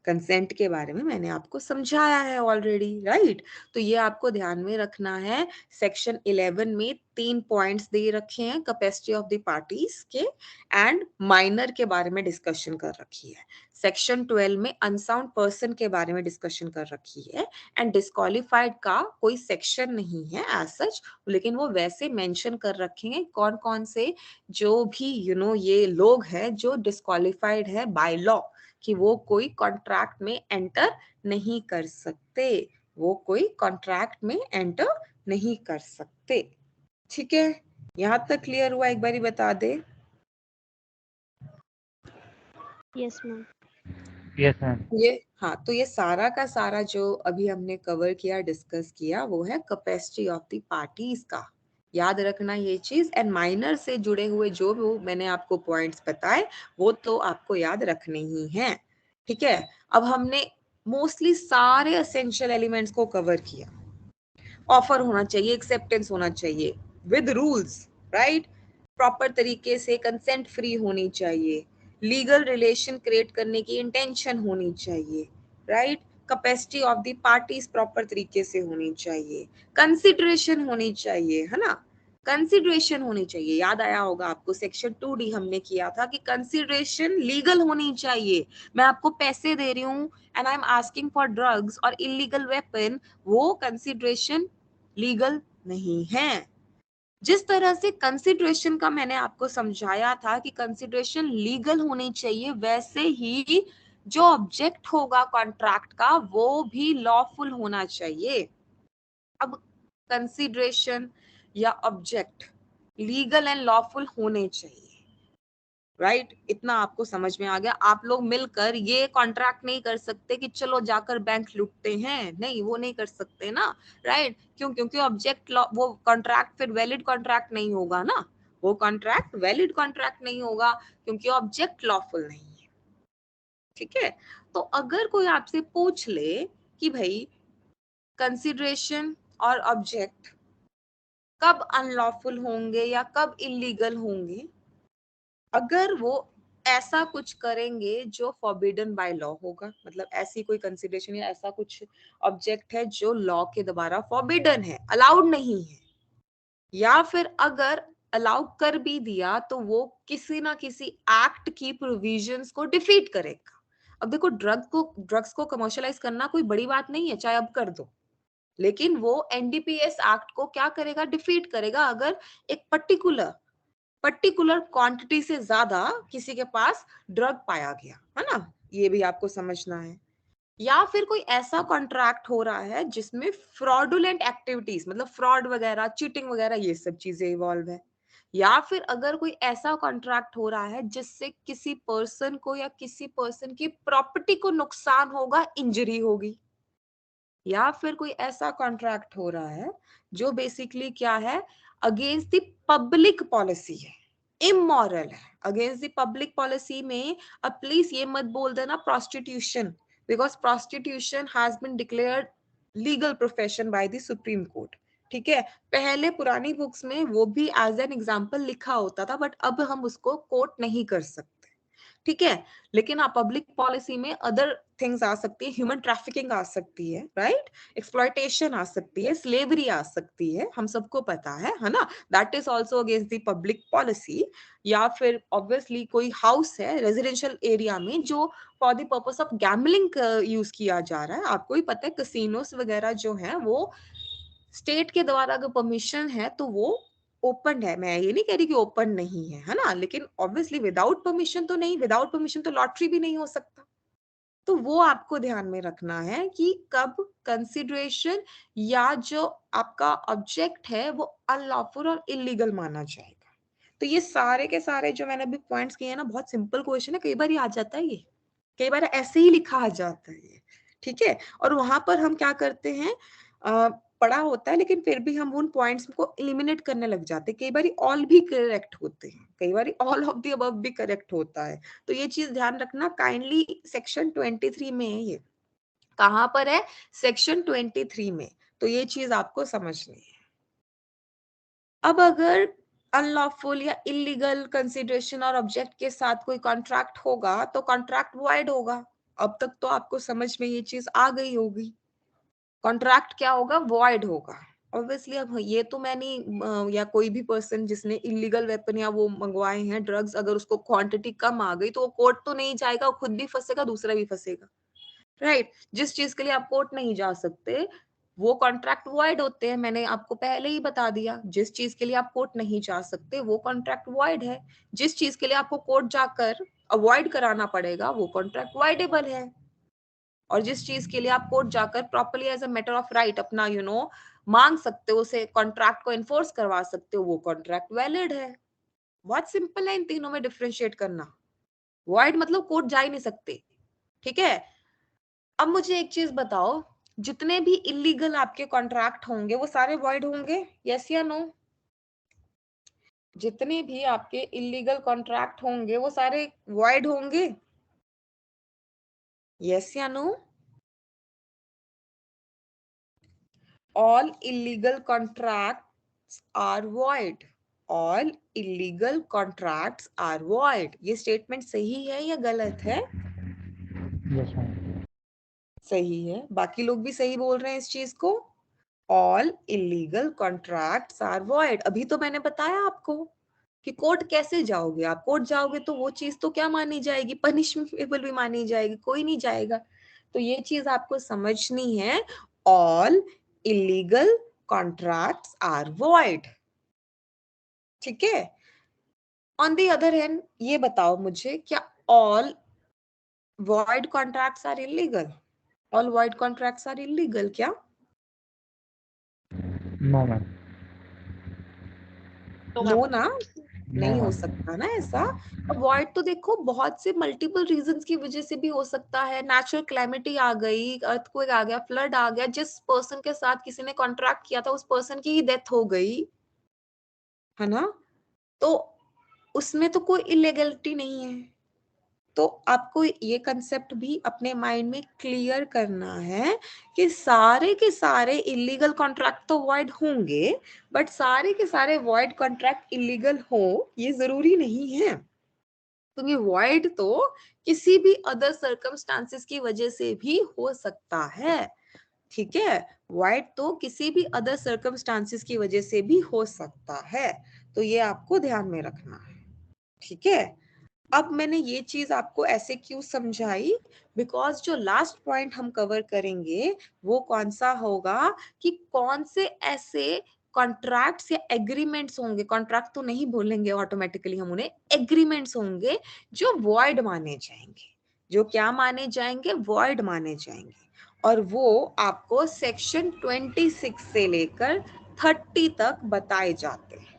Speaker 1: कंसेंट के बारे में मैंने आपको समझाया है ऑलरेडी, राइट? तो ये आपको ध्यान में रखना है। सेक्शन 11 में 3 पॉइंट्स दे रखे हैं कैपेसिटी ऑफ द पार्टीज के, एंड माइनर के बारे में डिस्कशन कर रखी है। सेक्शन 12 में अनसाउंड पर्सन के बारे में डिस्कशन कर रखी है। एंड डिस्क्वालिफाइड का कोई सेक्शन नहीं है एज सच, लेकिन वो वैसे मेंशन कर रखे हैं कौन कौन से जो भी ये लोग हैं जो डिस्क्वालिफाइड है बाय लॉ, कि वो कोई कॉन्ट्रैक्ट में एंटर नहीं कर सकते। वो कोई कॉन्ट्रैक्ट में एंटर नहीं कर सकते। ठीक है, यहां तक क्लियर हुआ? एक बारी बता दे।
Speaker 2: Yes ma'am.
Speaker 3: Yes ma'am.
Speaker 1: ये हाँ, तो ये सारा का सारा जो अभी हमने कवर किया, डिस्कस किया, वो है कैपेसिटी ऑफ द पार्टीज का। याद रखना ये चीज। एंड माइनर से जुड़े हुए जो भी मैंने आपको पॉइंट्स बताए वो तो आपको याद रखने ही हैं। ठीक है, अब हमने मोस्टली सारे एसेंशियल एलिमेंट्स को कवर किया। ऑफर होना चाहिए, एक्सेप्टेंस होना चाहिए विद रूल्स, राइट? प्रॉपर तरीके से कंसेंट फ्री होनी चाहिए, लीगल रिलेशन क्रिएट करने की इंटेंशन होनी चाहिए, right? Capacity of the parties proper तरीके से होनी चाहिए, कंसिडरेशन होनी चाहिए, है ना? कंसिडरेशन होनी चाहिए। याद आया होगा आपको, सेक्शन 2D हमने किया था कि कंसिडरेशन लीगल होनी चाहिए। मैं आपको पैसे दे रही हूँ and I am asking for drugs और इलीगल वेपन, वो कंसिडरेशन लीगल नहीं है। जिस तरह से कंसिडरेशन का मैंने आपको समझाया था कि कंसिडरेशन लीगल होनी चाहिए, वैसे ही जो ऑब्जेक्ट होगा कॉन्ट्रैक्ट का वो भी लॉफुल होना चाहिए। अब कंसिडरेशन या ऑब्जेक्ट लीगल एंड लॉफुल होने चाहिए। राइट इतना आपको समझ में आ गया। आप लोग मिलकर ये कॉन्ट्रैक्ट नहीं कर सकते कि चलो जाकर बैंक लूटते हैं, नहीं वो नहीं कर सकते ना, राइट क्यों? क्योंकि ऑब्जेक्ट वो कॉन्ट्रैक्ट फिर वैलिड कॉन्ट्रैक्ट नहीं होगा ना, वो कॉन्ट्रैक्ट वैलिड कॉन्ट्रैक्ट नहीं होगा क्योंकि ऑब्जेक्ट लॉफुल नहीं है। ठीक है, तो अगर कोई आपसे पूछ ले कि भाई कंसिडरेशन और ऑब्जेक्ट कब अनलॉफुल होंगे या कब इलीगल होंगे, अगर वो ऐसा कुछ करेंगे जो फॉरबिडन बाय लॉ होगा, मतलब ऐसी कोई कंसिडरेशन या ऐसा कुछ ऑब्जेक्ट है जो लॉ के द्वारा फॉरबिडन है, अलाउड नहीं है, या फिर अगर अलाउ कर भी दिया तो वो किसी ना किसी एक्ट की प्रोविजंस को डिफीट करेगा। अब देखो ड्रग्स को कमर्शियलाइज करना कोई बड़ी बात नहीं है, चाहे अब कर दो, लेकिन वो एनडीपीएस एक्ट को क्या करेगा, डिफीट करेगा अगर एक पर्टिकुलर क्वांटिटी से ज्यादा किसी के पास ड्रग पाया गया है ना, ये भी आपको समझना है। या फिर कोई ऐसा कॉन्ट्रैक्ट हो रहा है जिसमें फ्रॉडुलेंट एक्टिविटीज, मतलब फ्रॉड वगैरह, चीटिंग वगैरह, ये सब चीजें इवॉल्व है। या फिर अगर कोई ऐसा कॉन्ट्रैक्ट हो रहा है जिससे किसी पर्सन को या किसी पर्सन की प्रॉपर्टी को नुकसान होगा, इंजरी होगी। या फिर कोई ऐसा कॉन्ट्रैक्ट हो रहा है जो बेसिकली क्या है, अगेंस्ट द पब्लिक पॉलिसी है, इमोरल है। अगेंस्ट द पब्लिक पॉलिसी में अब प्लीज ये मत बोल देना prostitution, because prostitution has been declared legal profession by the supreme court. ठीक है, पहले पुरानी बुक्स में वो भी एज एन एग्जाम्पल लिखा होता था, बट अब हम उसको कोट नहीं कर सकते। ठीक है, लेकिन आप पब्लिक पॉलिसी में अदर थिंग्स आ सकती है, ह्यूमन ट्रैफिकिंग आ सकती है, राइट, एक्सप्लॉयटेशन आ सकती है, स्लेवरी आ सकती है, हम सबको पता है ना, that is also against the public policy. या फिर ऑब्वियसली कोई हाउस है रेजिडेंशियल एरिया में जो for the purpose of gambling use किया जा रहा है, आपको ही पता है कसिनोस वगैरह जो है वो स्टेट के द्वारा अगर परमिशन है तो वो ओपन है, मैं ये नहीं कह रही कि ओपन नहीं है ना, लेकिन ऑब्वियसली विदाउट परमिशन तो नहीं, विदाउट परमिशन तो लॉटरी भी नहीं हो सकता। तो वो आपको ध्यान में रखना है कि कब कंसिडरेशन या जो आपका ऑब्जेक्ट है वो अनलॉफुल और इलीगल माना जाएगा। तो ये सारे के सारे जो मैंने अभी पॉइंट्स किए हैं ना, बहुत सिंपल क्वेश्चन है, कई बार ये आ जाता है, ये कई बार ऐसे ही लिखा आ जाता है ये। ठीक है, और वहां पर हम क्या करते हैं, पढ़ा होता है लेकिन फिर भी हम उन पॉइंट्स को एलिमिनेट करने लग जाते हैं। कई बार ऑल भी करेक्ट होते हैं, कई बार ऑल ऑफ द अबव भी करेक्ट होता है। तो ये चीज ध्यान रखना काइंडली, सेक्शन 23 में है ये, कहां पर है, सेक्शन 23 में, तो ये चीज आपको समझनी है। अब अगर अनलॉफुल या इलीगल कंसिडरेशन और ऑब्जेक्ट के साथ कोई कॉन्ट्रैक्ट होगा तो कॉन्ट्रैक्ट वॉइड होगा। अब तक तो आपको समझ में ये चीज आ गई होगी, कॉन्ट्रैक्ट क्या होगा, वॉइड होगा। ऑब्वियसली अब ये तो मैं नहीं, या कोई भी पर्सन जिसने इलीगल वेपन या वो मंगवाए हैं ड्रग्स, अगर उसको क्वांटिटी कम आ गई तो वो कोर्ट तो नहीं जाएगा, वो खुद भी फंसेगा, दूसरा भी फंसेगा, राइट। जिस चीज के लिए आप कोर्ट नहीं जा सकते वो कॉन्ट्रैक्ट वॉइड होते हैं, मैंने आपको पहले ही बता दिया। जिस चीज के लिए आप कोर्ट नहीं जा सकते वो कॉन्ट्रैक्ट वॉइड है, जिस चीज के लिए आपको कोर्ट जाकर अवॉइड कराना पड़ेगा वो कॉन्ट्रैक्ट वॉइडेबल है, और जिस चीज के लिए आप कोर्ट जाकर properly as a matter of right अपना मांग सकते हो, उसे कॉन्ट्रैक्ट को एनफोर्स करवा सकते हो, वो कॉन्ट्रैक्ट वैलिड है। बहुत सिंपल है इन तीनों में डिफरेंशिएट करना। वॉइड मतलब कोर्ट जा ही नहीं सकते। ठीक है, अब मुझे एक चीज बताओ, जितने भी इलीगल आपके कॉन्ट्रैक्ट होंगे वो सारे वॉइड होंगे, यस या नो? जितने भी आपके इलीगल कॉन्ट्रैक्ट होंगे वो सारे वॉइड होंगे, यस या no? All illegal contracts are void. All illegal contracts are void. ये स्टेटमेंट सही है या गलत है?
Speaker 3: Yes ma'am.
Speaker 1: सही है, बाकी लोग भी सही बोल रहे हैं इस चीज को। All illegal contracts are void. अभी तो मैंने बताया आपको कि कोर्ट कैसे जाओगे, आप कोर्ट जाओगे तो वो चीज तो क्या मानी जाएगी, पनिशमेबल भी मानी जाएगी, कोई नहीं जाएगा। तो ये चीज आपको समझनी है, all illegal contracts are void. ठीक है, ऑन द अदर हैंड ये बताओ मुझे, क्या all void contracts are illegal? All void contracts are illegal क्या?
Speaker 3: No ma'am.
Speaker 1: नो ना, नहीं हो सकता ना ऐसा। अवॉइड तो देखो बहुत से मल्टीपल रीजंस की वजह से भी हो सकता है। नेचुरल क्लैमिटी आ गई, अर्थक्वेक आ गया, फ्लड आ गया, जिस पर्सन के साथ किसी ने कॉन्ट्रैक्ट किया था उस पर्सन की ही डेथ हो गई, है ना, तो उसमें तो कोई इलीगलिटी नहीं है। तो आपको ये कंसेप्ट भी अपने माइंड में क्लियर करना है कि सारे के सारे इलीगल कॉन्ट्रैक्ट तो वॉइड होंगे, बट सारे के सारे वॉइड कॉन्ट्रैक्ट इलीगल हो ये जरूरी नहीं है, क्योंकि वॉइड तो किसी भी अदर सर्कमस्टांसेस की वजह से भी हो सकता है। ठीक है, वॉइड तो किसी भी अदर सर्कमस्टांसेस की वजह से भी हो सकता है, तो ये आपको ध्यान में रखना है। ठीक है, अब मैंने ये चीज आपको ऐसे क्यों समझाई, बिकॉज जो लास्ट पॉइंट हम कवर करेंगे वो कौन सा होगा कि कौन से ऐसे कॉन्ट्रैक्ट्स या एग्रीमेंट्स होंगे, कॉन्ट्रैक्ट तो नहीं बोलेंगे ऑटोमेटिकली हम उन्हें, एग्रीमेंट्स होंगे जो वॉइड माने जाएंगे, जो क्या माने जाएंगे, वॉइड माने जाएंगे। और वो आपको सेक्शन 26 से लेकर 30 तक बताए जाते हैं।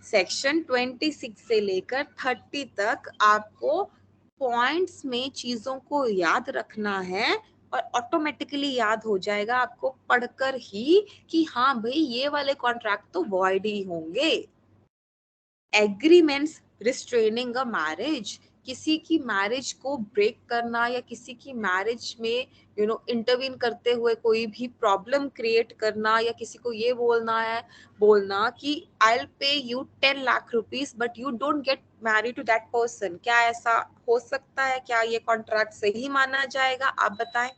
Speaker 1: सेक्शन 26 से लेकर 30 तक आपको पॉइंट्स में चीजों को याद रखना है, और ऑटोमेटिकली याद हो जाएगा आपको पढ़कर ही कि हाँ भाई ये वाले कॉन्ट्रैक्ट तो वॉइड ही होंगे। एग्रीमेंट्स रिस्ट्रेनिंग अ मैरिज, किसी की मैरिज को ब्रेक करना या किसी की मैरिज में इंटरवीन करते हुए कोई भी प्रॉब्लम क्रिएट करना, या किसी को ये बोलना कि I will pay you 10 lakh rupees but you don't get married to that person, क्या ऐसा हो सकता है? क्या ये कॉन्ट्रैक्ट सही माना जाएगा? आप बताएं,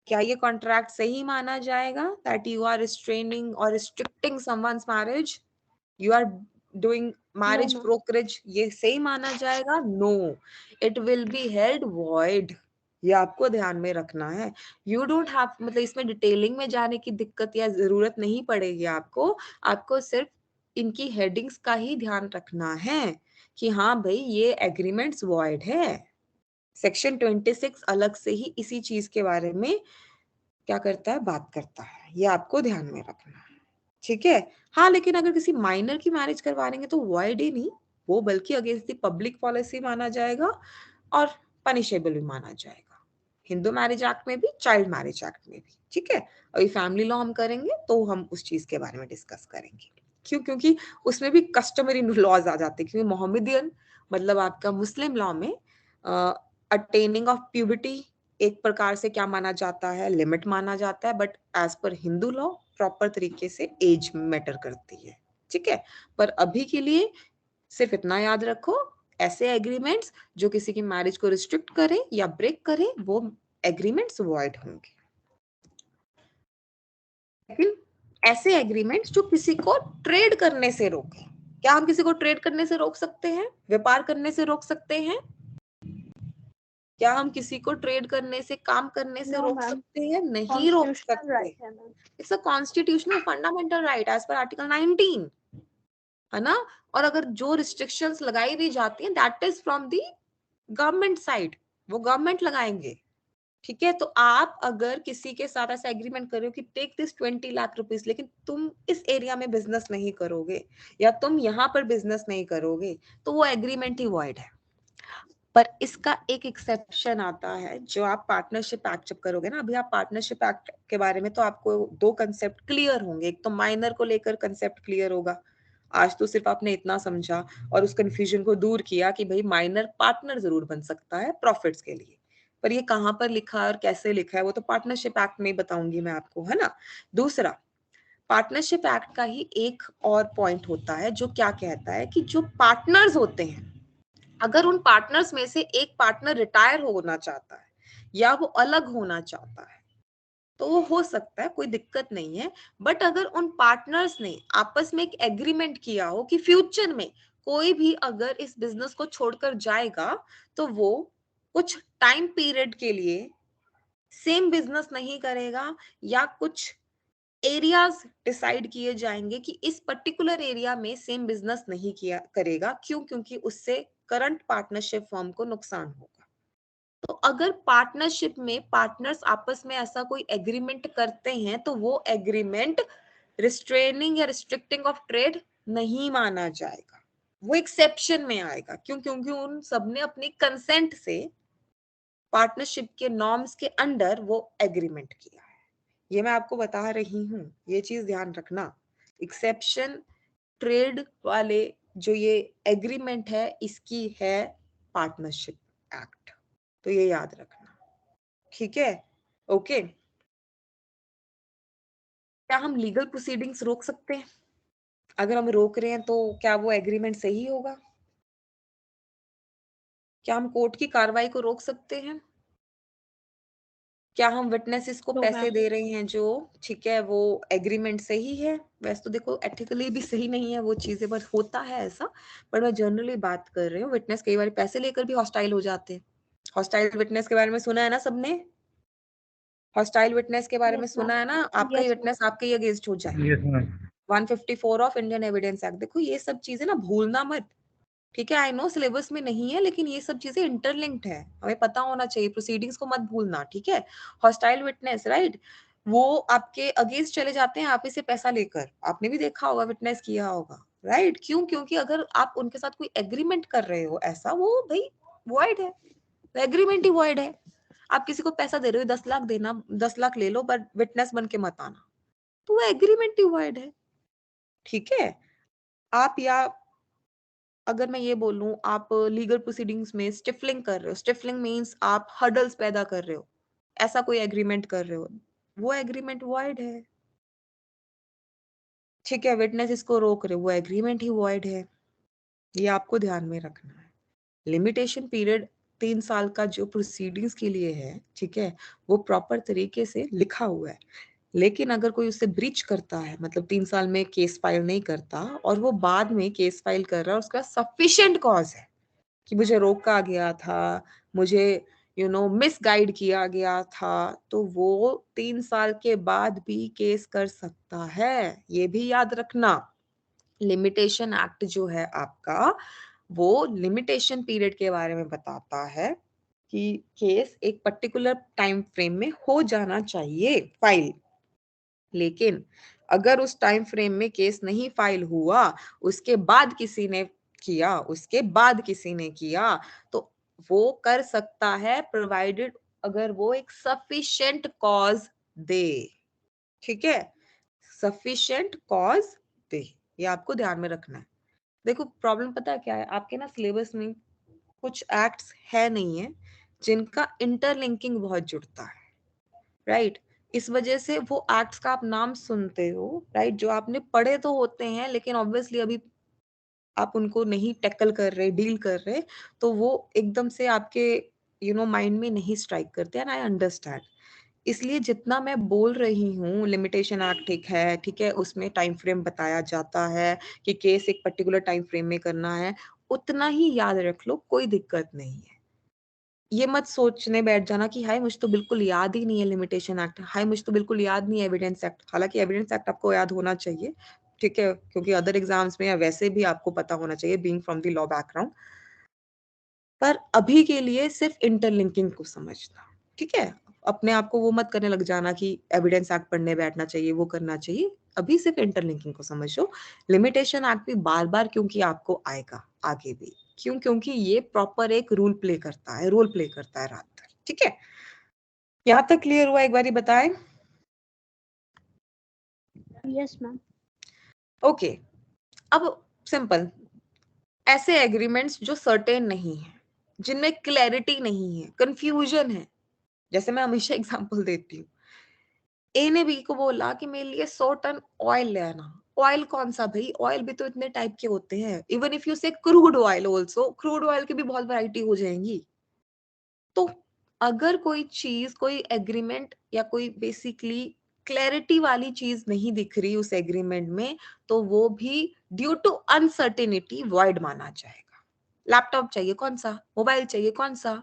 Speaker 1: क्या ये कॉन्ट्रैक्ट सही माना जाएगा दैट यू आर रिस्ट्रेनिंग और restricting someone's marriage, you are doing
Speaker 2: no
Speaker 1: marriage
Speaker 2: ma'am.
Speaker 1: Brokerage, ये सही माना जाएगा? No, it will be held void. ये आपको ध्यान में रखना है। यू डोंट हैव, मतलब इसमें डिटेलिंग में जाने की दिक्कत या जरूरत नहीं पड़ेगी आपको, आपको सिर्फ इनकी हेडिंग्स का ही ध्यान रखना है कि हाँ भाई ये एग्रीमेंट्स वॉइड है। सेक्शन 26 अलग से ही इसी चीज के बारे में क्या करता है, बात करता है, ये आपको ध्यान में रखना है। ठीक है, हाँ, लेकिन अगर किसी माइनर की मैरिज करवा देंगे तो वॉइड ही नहीं, वो बल्कि अगेंस्ट द पब्लिक पॉलिसी माना जाएगा और पनिशेबल भी माना जाएगा, हिंदू मैरिज एक्ट में भी, चाइल्ड मैरिज एक्ट में भी। ठीक है, अभी फैमिली लॉ हम करेंगे तो हम उस चीज के बारे में डिस्कस करेंगे। क्यों? क्योंकि उसमें भी कस्टमरी लॉज आ जाते हैं, क्योंकि मोहम्मदियन मतलब आपका मुस्लिम लॉ में अटेनिंग ऑफ प्यूबिटी एक प्रकार से क्या माना जाता है, लिमिट माना जाता है, but as per Hindu law proper तरीके से एज मैटर करती है। ठीक है, पर अभी के लिए सिर्फ इतना याद रखो, ऐसे एग्रीमेंट्स जो किसी की मैरिज को रिस्ट्रिक्ट करे या ब्रेक करे वो एग्रीमेंट्स वॉइड होंगे। लेकिन ऐसे एग्रीमेंट्स जो किसी को ट्रेड करने से रोके, क्या हम किसी को ट्रेड करने से रोक सकते हैं, व्यापार करने से रोक सकते हैं? क्या हम किसी को ट्रेड करने से, काम करने से
Speaker 2: नो
Speaker 1: रोक
Speaker 2: मैम,
Speaker 1: सकते हैं? नहीं रोक
Speaker 2: कॉन्स्टिट्यूशनल
Speaker 1: सकते।
Speaker 2: राइट है ma'am.
Speaker 1: It's a constitutional fundamental right as per article 19, है ना। और अगर जो रिस्ट्रिक्शंस लगाई भी जाती हैं that is from the government side, वो गवर्नमेंट लगाएंगे। ठीक है, तो आप अगर किसी के साथ ऐसा एग्रीमेंट कर रहे हो कि टेक दिस 20 लाख रुपीस, लेकिन तुम इस एरिया में बिजनेस नहीं करोगे या तुम यहाँ पर बिजनेस नहीं करोगे, तो वो एग्रीमेंट ही वॉइड है। पर इसका एक एक्सेप्शन आता है, जो आप पार्टनरशिप एक्ट जब करोगे ना, अभी आप पार्टनरशिप एक्ट के बारे में तो आपको दो कंसेप्ट क्लियर होंगे, एक तो माइनर को लेकर कंसेप्ट क्लियर होगा, आज तो सिर्फ आपने इतना समझा और उस कंफ्यूजन को दूर किया कि भाई माइनर पार्टनर जरूर बन सकता है प्रॉफिट्स के लिए, पर ये कहाँ पर लिखा है और कैसे लिखा है वो तो पार्टनरशिप एक्ट में बताऊंगी मैं आपको, है ना। दूसरा, पार्टनरशिप एक्ट का ही एक और पॉइंट होता है जो क्या कहता है कि जो पार्टनर्स होते हैं, अगर उन पार्टनर्स में से एक पार्टनर रिटायर होना चाहता है या वो अलग होना चाहता है तो वो हो सकता है, कोई दिक्कत नहीं है। बट अगर उन पार्टनर्स ने आपस में एक एग्रीमेंट किया हो कि फ्यूचर में कोई भी अगर इस बिजनेस को छोड़कर जाएगा तो वो कुछ टाइम पीरियड के लिए सेम बिजनेस नहीं करेगा, या कुछ एरियाज डिसाइड किए जाएंगे कि इस पर्टिकुलर एरिया में सेम बिजनेस नहीं किया करेगा, क्यों? क्योंकि उससे करंट पार्टनरशिप फर्म को नुकसान होगा। तो अगर पार्टनरशिप में पार्टनर्स आपस में ऐसा कोई एग्रीमेंट करते हैं तो वो एग्रीमेंट रिस्ट्रेनिंग या रिस्ट्रिक्टिंग ऑफ ट्रेड नहीं माना जाएगा, वो एक्सेप्शन में आएगा। क्यों? क्योंकि उन सबने अपनी कंसेंट से पार्टनरशिप के नॉर्म्स के अंडर वो एग्रीमेंट किया है। ये मैं आपको बता रही हूँ, ये चीज ध्यान रखना। एक्सेप्शन ट्रेड वाले जो ये एग्रीमेंट है, इसकी है पार्टनरशिप एक्ट, तो ये याद रखना, ठीक है? ओके। क्या हम लीगल प्रोसीडिंग्स रोक सकते हैं? अगर हम रोक रहे हैं तो क्या वो एग्रीमेंट सही होगा? क्या हम कोर्ट की कार्रवाई को रोक सकते हैं? क्या हम विटनेसेस को
Speaker 2: नो
Speaker 1: पैसे
Speaker 2: मैम।
Speaker 1: दे रहे हैं जो, ठीक है, वो एग्रीमेंट सही है? वैसे तो देखो एथिकली भी सही नहीं है वो चीजें, बट होता है ऐसा। पर मैं जनरली बात कर रही हूँ, विटनेस कई बार पैसे लेकर भी हॉस्टाइल हो जाते हैं। हॉस्टाइल विटनेस के बारे में सुना है ना सबने? हॉस्टाइल विटनेस के बारे में
Speaker 2: यस मैम।
Speaker 1: सुना है ना? आपका ही
Speaker 2: यस मैम।
Speaker 1: विटनेस आपके ही अगेंस्ट हो जाए।
Speaker 3: Yes ma'am.
Speaker 1: 154 of Indian evidence act. देखो ये सब चीजें ना भूलना मत, ठीक है? आई नो सिलेबस में नहीं है, लेकिन ये सब चीजें इंटरलिंक्ड है, हमें पता होना चाहिए। प्रोसीडिंग्स को मत भूलना, ठीक है? हॉस्टाइल विटनेस, राइट, वो आपके अगेंस्ट चले जाते हैं आप ही से पैसा लेकर। आपने भी देखा होगा, विटनेस किया होगा, राइट? क्यों? क्योंकि अगर आप उनके साथ कोई एग्रीमेंट कर रहे हो ऐसा, वो भाई वॉइड है, एग्रीमेंट ही वॉइड है। आप किसी को पैसा दे रहे हो 10 लाख देना, 10 लाख ले लो, बट विटनेस बन के मत आना, तो वो एग्रीमेंट ही वॉइड है, ठीक है? आप, या अगर मैं ये बोलूं, आप लीगल प्रोसीडिंग्स में स्टिफलिंग कर रहे हो, स्टिफलिंग मींस आप हर्डल्स पैदा कर रहे हो, ऐसा कोई एग्रीमेंट कर रहे हो, वो एग्रीमेंट वॉइड है, ठीक है? विटनेस इसको रोक रहे हो, वो एग्रीमेंट ही वॉइड है। ये आपको ध्यान में रखना है। लिमिटेशन पीरियड 3 साल का जो प्रोसीडिंग्स के लिए है, ठीक है, वो प्रॉपर तरीके से लिखा हुआ है। लेकिन अगर कोई उससे ब्रीच करता है, मतलब 3 साल में केस फाइल नहीं करता और वो बाद में केस फाइल कर रहा है, उसका सफिशिएंट कॉज है कि मुझे रोका गया था, मुझे मिसगाइड किया गया था, तो वो 3 साल के बाद भी केस कर सकता है। ये भी याद रखना। लिमिटेशन एक्ट जो है आपका, वो लिमिटेशन पीरियड के बारे में बताता है कि केस एक पर्टिकुलर टाइम फ्रेम में हो जाना चाहिए फाइल। लेकिन अगर उस टाइम फ्रेम में केस नहीं फाइल हुआ, उसके बाद किसी ने किया, उसके बाद किसी ने किया, तो वो कर सकता है, प्रोवाइडेड अगर वो एक सफिशिएंट कॉज दे, ठीक है? सफिशिएंट कॉज दे, ये आपको ध्यान में रखना है। देखो प्रॉब्लम पता है क्या है, आपके ना सिलेबस में कुछ एक्ट्स है नहीं है जिनका इंटरलिंकिंग बहुत जुड़ता है, राइट? इस वजह से वो एक्ट्स का आप नाम सुनते हो, राइट, जो आपने पढ़े तो होते हैं, लेकिन ऑब्वियसली अभी आप उनको नहीं टैकल कर रहे, डील कर रहे, तो वो एकदम से आपके माइंड में नहीं स्ट्राइक करते, एंड आई अंडरस्टैंड। इसलिए जितना मैं बोल रही हूँ, लिमिटेशन एक्ट ठीक है, उसमें टाइम फ्रेम बताया जाता है कि केस एक पर्टिकुलर टाइम फ्रेम में करना है, उतना ही याद रख लो, कोई दिक्कत नहीं है। ये मत सोचने बैठ जाना कि हाय मुझे तो बिल्कुल याद ही नहीं है लिमिटेशन एक्ट, हाय मुझे तो बिल्कुल याद नहीं है एविडेंस एक्ट। हालांकि एविडेंस एक्ट आपको याद होना चाहिए, ठीक है, क्योंकि अदर एग्जाम्स में या वैसे भी आपको पता होना चाहिए, being from the law background. पर अभी के लिए सिर्फ इंटरलिंकिंग को समझना, ठीक है? अपने आप को वो मत करने लग जाना कि एविडेंस एक्ट पढ़ने बैठना चाहिए, वो करना चाहिए। अभी सिर्फ इंटरलिंकिंग को समझो। लिमिटेशन एक्ट भी बार बार क्योंकि आपको आएगा आगे भी, क्यों? क्योंकि ये प्रॉपर एक रोल प्ले करता है रात भर, ठीक है? यहाँ तक क्लियर हुआ? एक बारी बताएं।
Speaker 2: Yes ma'am.
Speaker 1: ओके, अब सिंपल, ऐसे एग्रीमेंट्स जो सर्टेन नहीं है, जिनमें क्लैरिटी नहीं है, कंफ्यूजन है, जैसे मैं हमेशा एग्जांपल देती हूँ, ए ने बी को बोला कि मेरे लिए 100 टन ऑयल ले आना। ऑयल कौन सा भाई? ऑयल भी तो इतने टाइप के होते हैं। इवन इफ यू से crude oil also, crude oil की भी बहुत वैरायटी हो जाएंगी। तो अगर कोई चीज, कोई एग्रीमेंट या कोई बेसिकली क्लैरिटी वाली चीज नहीं दिख रही उस एग्रीमेंट में, तो वो भी ड्यू टू अनसर्टेनिटी वॉइड माना जाएगा। लैपटॉप चाहिए कौन सा, मोबाइल चाहिए कौन सा,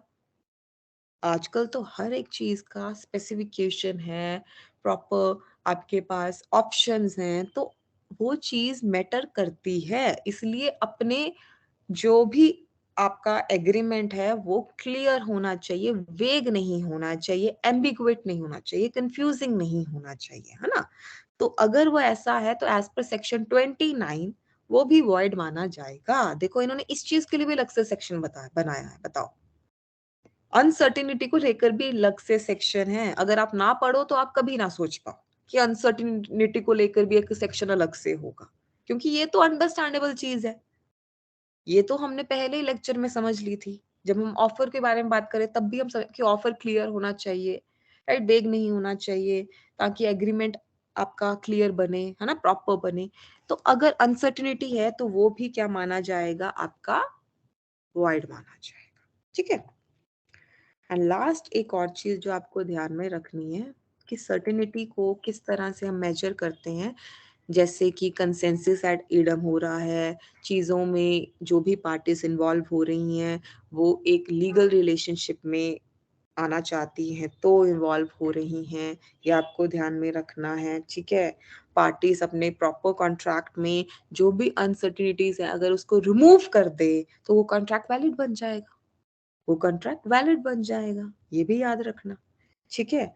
Speaker 1: आजकल तो हर एक चीज का स्पेसिफिकेशन है, प्रॉपर आपके पास ऑप्शंस हैं, तो वो चीज मैटर करती है। इसलिए अपने जो भी आपका एग्रीमेंट है वो क्लियर होना चाहिए, वेग नहीं होना चाहिए, एम्बिगुएट नहीं होना चाहिए, कंफ्यूजिंग नहीं होना चाहिए, है ना? तो अगर वो ऐसा है तो एज पर सेक्शन 29 वो भी वॉइड माना जाएगा। देखो इन्होंने इस चीज के लिए भी अलग से सेक्शन बनाया है। बताओ, अनसर्टिनिटी को लेकर भी अलग से सेक्शन है। अगर आप ना पढ़ो तो आप कभी ना सोच पाओ कि अनसर्टिनिटी को लेकर भी एक सेक्शन अलग से होगा, क्योंकि ये तो अंडरस्टैंडेबल चीज है। ये तो हमने पहले ही लेक्चर में समझ ली थी। जब हम ऑफर के बारे में बात करें तब भी हम कि ऑफर क्लियर होना चाहिए, राइट, वेग नहीं होना चाहिए, ताकि एग्रीमेंट आपका क्लियर बने, है ना, प्रॉपर बने। तो अगर अनसर्टिनिटी है तो वो भी क्या माना जाएगा, आपका वॉइड माना जाएगा। ठीक है। एंड लास्ट एक और चीज जो आपको ध्यान में रखनी है कि सर्टिनिटी को किस तरह से हम मेजर करते हैं। जैसे कि कंसेंसस एट इडम हो रहा है, चीज़ों में जो भी पार्टीज इन्वॉल्व हो रही हैं वो एक लीगल रिलेशनशिप में आना चाहती हैं तो इन्वॉल्व हो रही हैं, ये आपको ध्यान में रखना है। ठीक है। पार्टीज अपने प्रॉपर कॉन्ट्रैक्ट में जो भी अनसर्टिनिटीज है अगर उसको रिमूव कर दे तो वो कॉन्ट्रैक्ट वैलिड बन जाएगा, वो कॉन्ट्रैक्ट वैलिड बन जाएगा, ये भी याद रखना। ठीक है।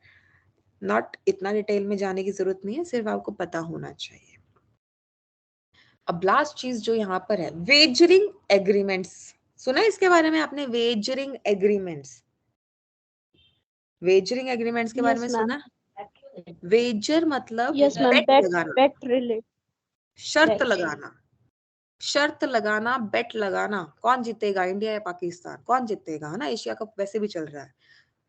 Speaker 1: नॉट इतना डिटेल में जाने की जरूरत नहीं है, सिर्फ आपको पता होना चाहिए। अब लास्ट चीज जो यहाँ पर है, वेजरिंग एग्रीमेंट्स। सुना है इसके बारे में आपने, वेजरिंग एग्रीमेंट्स? वेजरिंग एग्रीमेंट्स के बारे
Speaker 2: यस
Speaker 1: में
Speaker 2: मैम,
Speaker 1: सुना? वेजर मतलब
Speaker 2: यस मैम,
Speaker 1: बेट
Speaker 2: बेट
Speaker 1: लगाना,
Speaker 2: बेट रिलेट,
Speaker 1: शर्त
Speaker 2: राइट।
Speaker 1: लगाना, शर्त लगाना, बेट लगाना, कौन जीतेगा, इंडिया या पाकिस्तान, कौन जीतेगा, है ना। एशिया कप वैसे भी चल रहा है।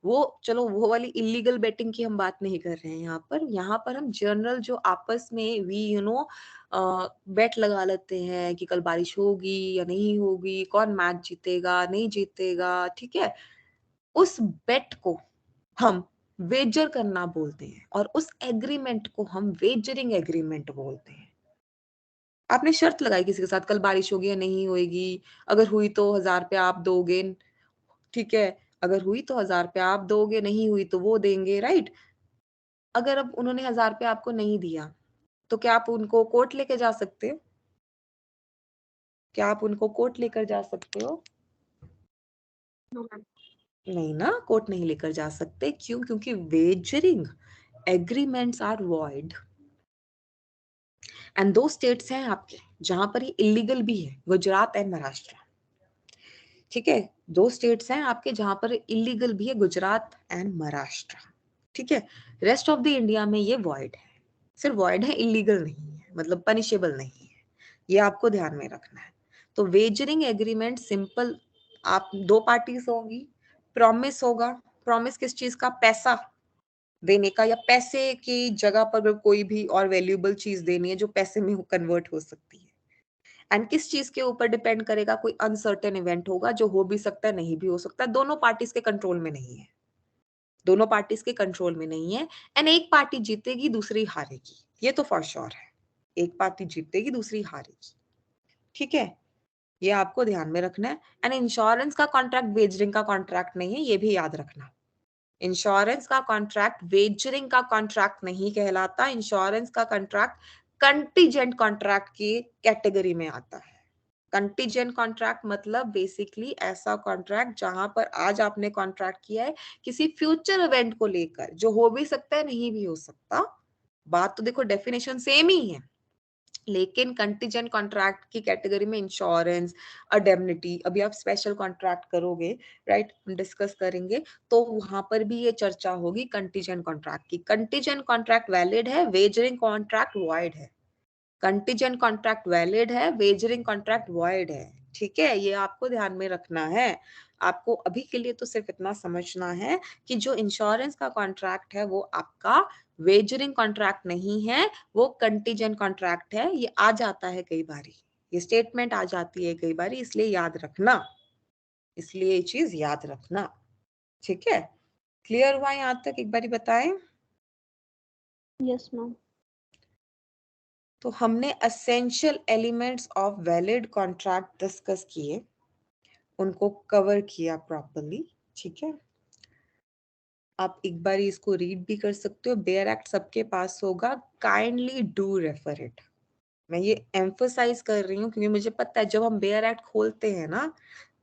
Speaker 1: वो चलो वो वाली इलीगल बेटिंग की हम बात नहीं कर रहे हैं यहाँ पर। यहाँ पर हम जनरल जो आपस में वी बेट लगा लेते हैं कि कल बारिश होगी या नहीं होगी, कौन मैच जीतेगा नहीं जीतेगा। ठीक है। उस बेट को हम वेजर करना बोलते हैं और उस एग्रीमेंट को हम वेजरिंग एग्रीमेंट बोलते हैं। आपने शर्त लगाई किसी के साथ, कल बारिश होगी या नहीं होगी, अगर हुई तो 1000 रुपया आप दोगे। ठीक है। अगर हुई तो 1000 रुपया आप दोगे, नहीं हुई तो वो देंगे, राइट। अगर अब उन्होंने 1000 रुपया आपको नहीं दिया तो क्या आप उनको कोर्ट लेके जा सकते हो? क्या आप उनको कोर्ट लेकर जा सकते हो? नहीं ना, कोर्ट नहीं लेकर जा सकते। क्यों? क्योंकि wagering agreements are void. And दो स्टेट्स हैं आपके जहां पर ये इलीगल भी है, गुजरात एंड महाराष्ट्र। ठीक है। दो स्टेट्स हैं आपके जहां पर इलीगल भी है, गुजरात एंड महाराष्ट्र। ठीक है। रेस्ट ऑफ द इंडिया में ये वॉइड है। सिर्फ वॉइड है, इलीगल नहीं है, मतलब पनिशेबल नहीं है। ये आपको ध्यान में रखना है। तो वेजरिंग एग्रीमेंट सिंपल, आप दो पार्टीज होंगी, प्रॉमिस होगा। प्रॉमिस किस चीज का? पैसा देने का, या पैसे की जगह पर कोई भी और वैल्यूएबल चीज देनी है जो पैसे में कन्वर्ट हो सकती है। एंड किस चीज के ऊपर डिपेंड करेगा? कोई अनसर्टेन इवेंट होगा जो हो भी सकता है, नहीं भी हो सकता, दोनों पार्टीज के कंट्रोल में नहीं है, दोनों पार्टीज के कंट्रोल में नहीं है। एंड एक पार्टी जीतेगी दूसरी हारेगी, ये तो फॉर श्योर है। एक पार्टी जीतेगी दूसरी हारेगी। ठीक है। ये आपको ध्यान में रखना है। एंड इंश्योरेंस का कॉन्ट्रैक्ट वेजरिंग का कॉन्ट्रैक्ट नहीं है, ये भी याद रखना। इंश्योरेंस का कॉन्ट्रैक्ट वेजरिंग का कॉन्ट्रैक्ट नहीं कहलाता। इंश्योरेंस का कॉन्ट्रैक्ट कंटीजेंट कॉन्ट्रैक्ट की कैटेगरी में आता है। कंटीजेंट कॉन्ट्रैक्ट मतलब बेसिकली ऐसा कॉन्ट्रैक्ट जहां पर आज आपने कॉन्ट्रैक्ट किया है किसी फ्यूचर इवेंट को लेकर, जो हो भी सकता है नहीं भी हो सकता। बात तो देखो डेफिनेशन सेम ही है, लेकिन कंटीजेंट कॉन्ट्रैक्ट की कैटेगरी में इंश्योरेंस, अडेमनिटी, अभी आप स्पेशल कॉन्ट्रैक्ट करोगे, राइट, डिस्कस करेंगे, तो वहां पर भी ये चर्चा होगी कंटीजेंट कॉन्ट्रैक्ट की। कंटीजेंट कॉन्ट्रैक्ट वैलिड है, वेजरिंग कॉन्ट्रैक्ट वॉइड है। कंटीजेंट कॉन्ट्रैक्ट वैलिड है, वेजरिंग कॉन्ट्रैक्ट वॉइड है। ठीक है। ये आपको ध्यान में रखना है। आपको अभी के लिए तो सिर्फ इतना समझना है कि जो इंश्योरेंस का कॉन्ट्रैक्ट है वो आपका वेजरिंग कॉन्ट्रैक्ट नहीं है, वो कंटीजेंट कॉन्ट्रैक्ट है। ये आ जाता है कई बारी, ये स्टेटमेंट आ जाती है कई बारी, इसलिए याद रखना, इसलिए ये चीज याद रखना। ठीक है। क्लियर हुआ यहाँ तक? एक बारी बताएं।
Speaker 2: Yes ma'am.
Speaker 1: तो हमने essential elements of valid contract discuss किए, उनको कवर किया प्रॉपर्ली। ठीक है। आप एक बार इसको रीड भी कर सकते हो, बेयर एक्ट सबके पास होगा, काइंडली डू रेफर इट। मैं ये एम्फोसाइज कर रही हूँ क्योंकि मुझे पता है जब हम बेयर एक्ट खोलते हैं ना,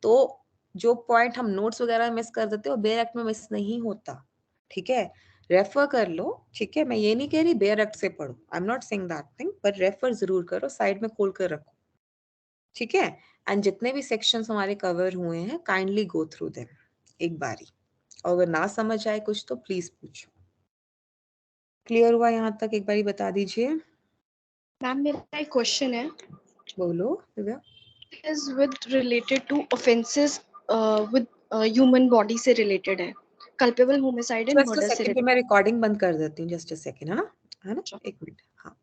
Speaker 1: तो जो पॉइंट हम नोट्स वगैरह मिस कर देते हो बेयर एक्ट में मिस नहीं होता। ठीक है। रेफर कर लो। ठीक है। मैं ये नहीं कह रही बेयर एक्ट से पढ़ो, I am not saying that thing, पर रेफर जरूर करो, साइड में खोल कर रखो। ठीक है। एंड जितने भी सेक्शंस हमारे कवर हुए हैं काइंडली गो थ्रू देम एक बारी, और अगर ना समझ आए कुछ तो प्लीज पूछो। क्लियर हुआ यहाँ तक? एक बारी बता दीजिए।
Speaker 2: मैम मेरा एक क्वेश्चन है,
Speaker 1: बोलो Divya.
Speaker 2: Is with related to offences with human body से रिलेटेड है, culpable homicide and
Speaker 1: just a
Speaker 2: murder से
Speaker 1: सेकंड, मैं रिकॉर्डिंग बंद कर देती हूँ, जस्ट अ सेकंड, है ना, है ना, एक मिनट। हाँ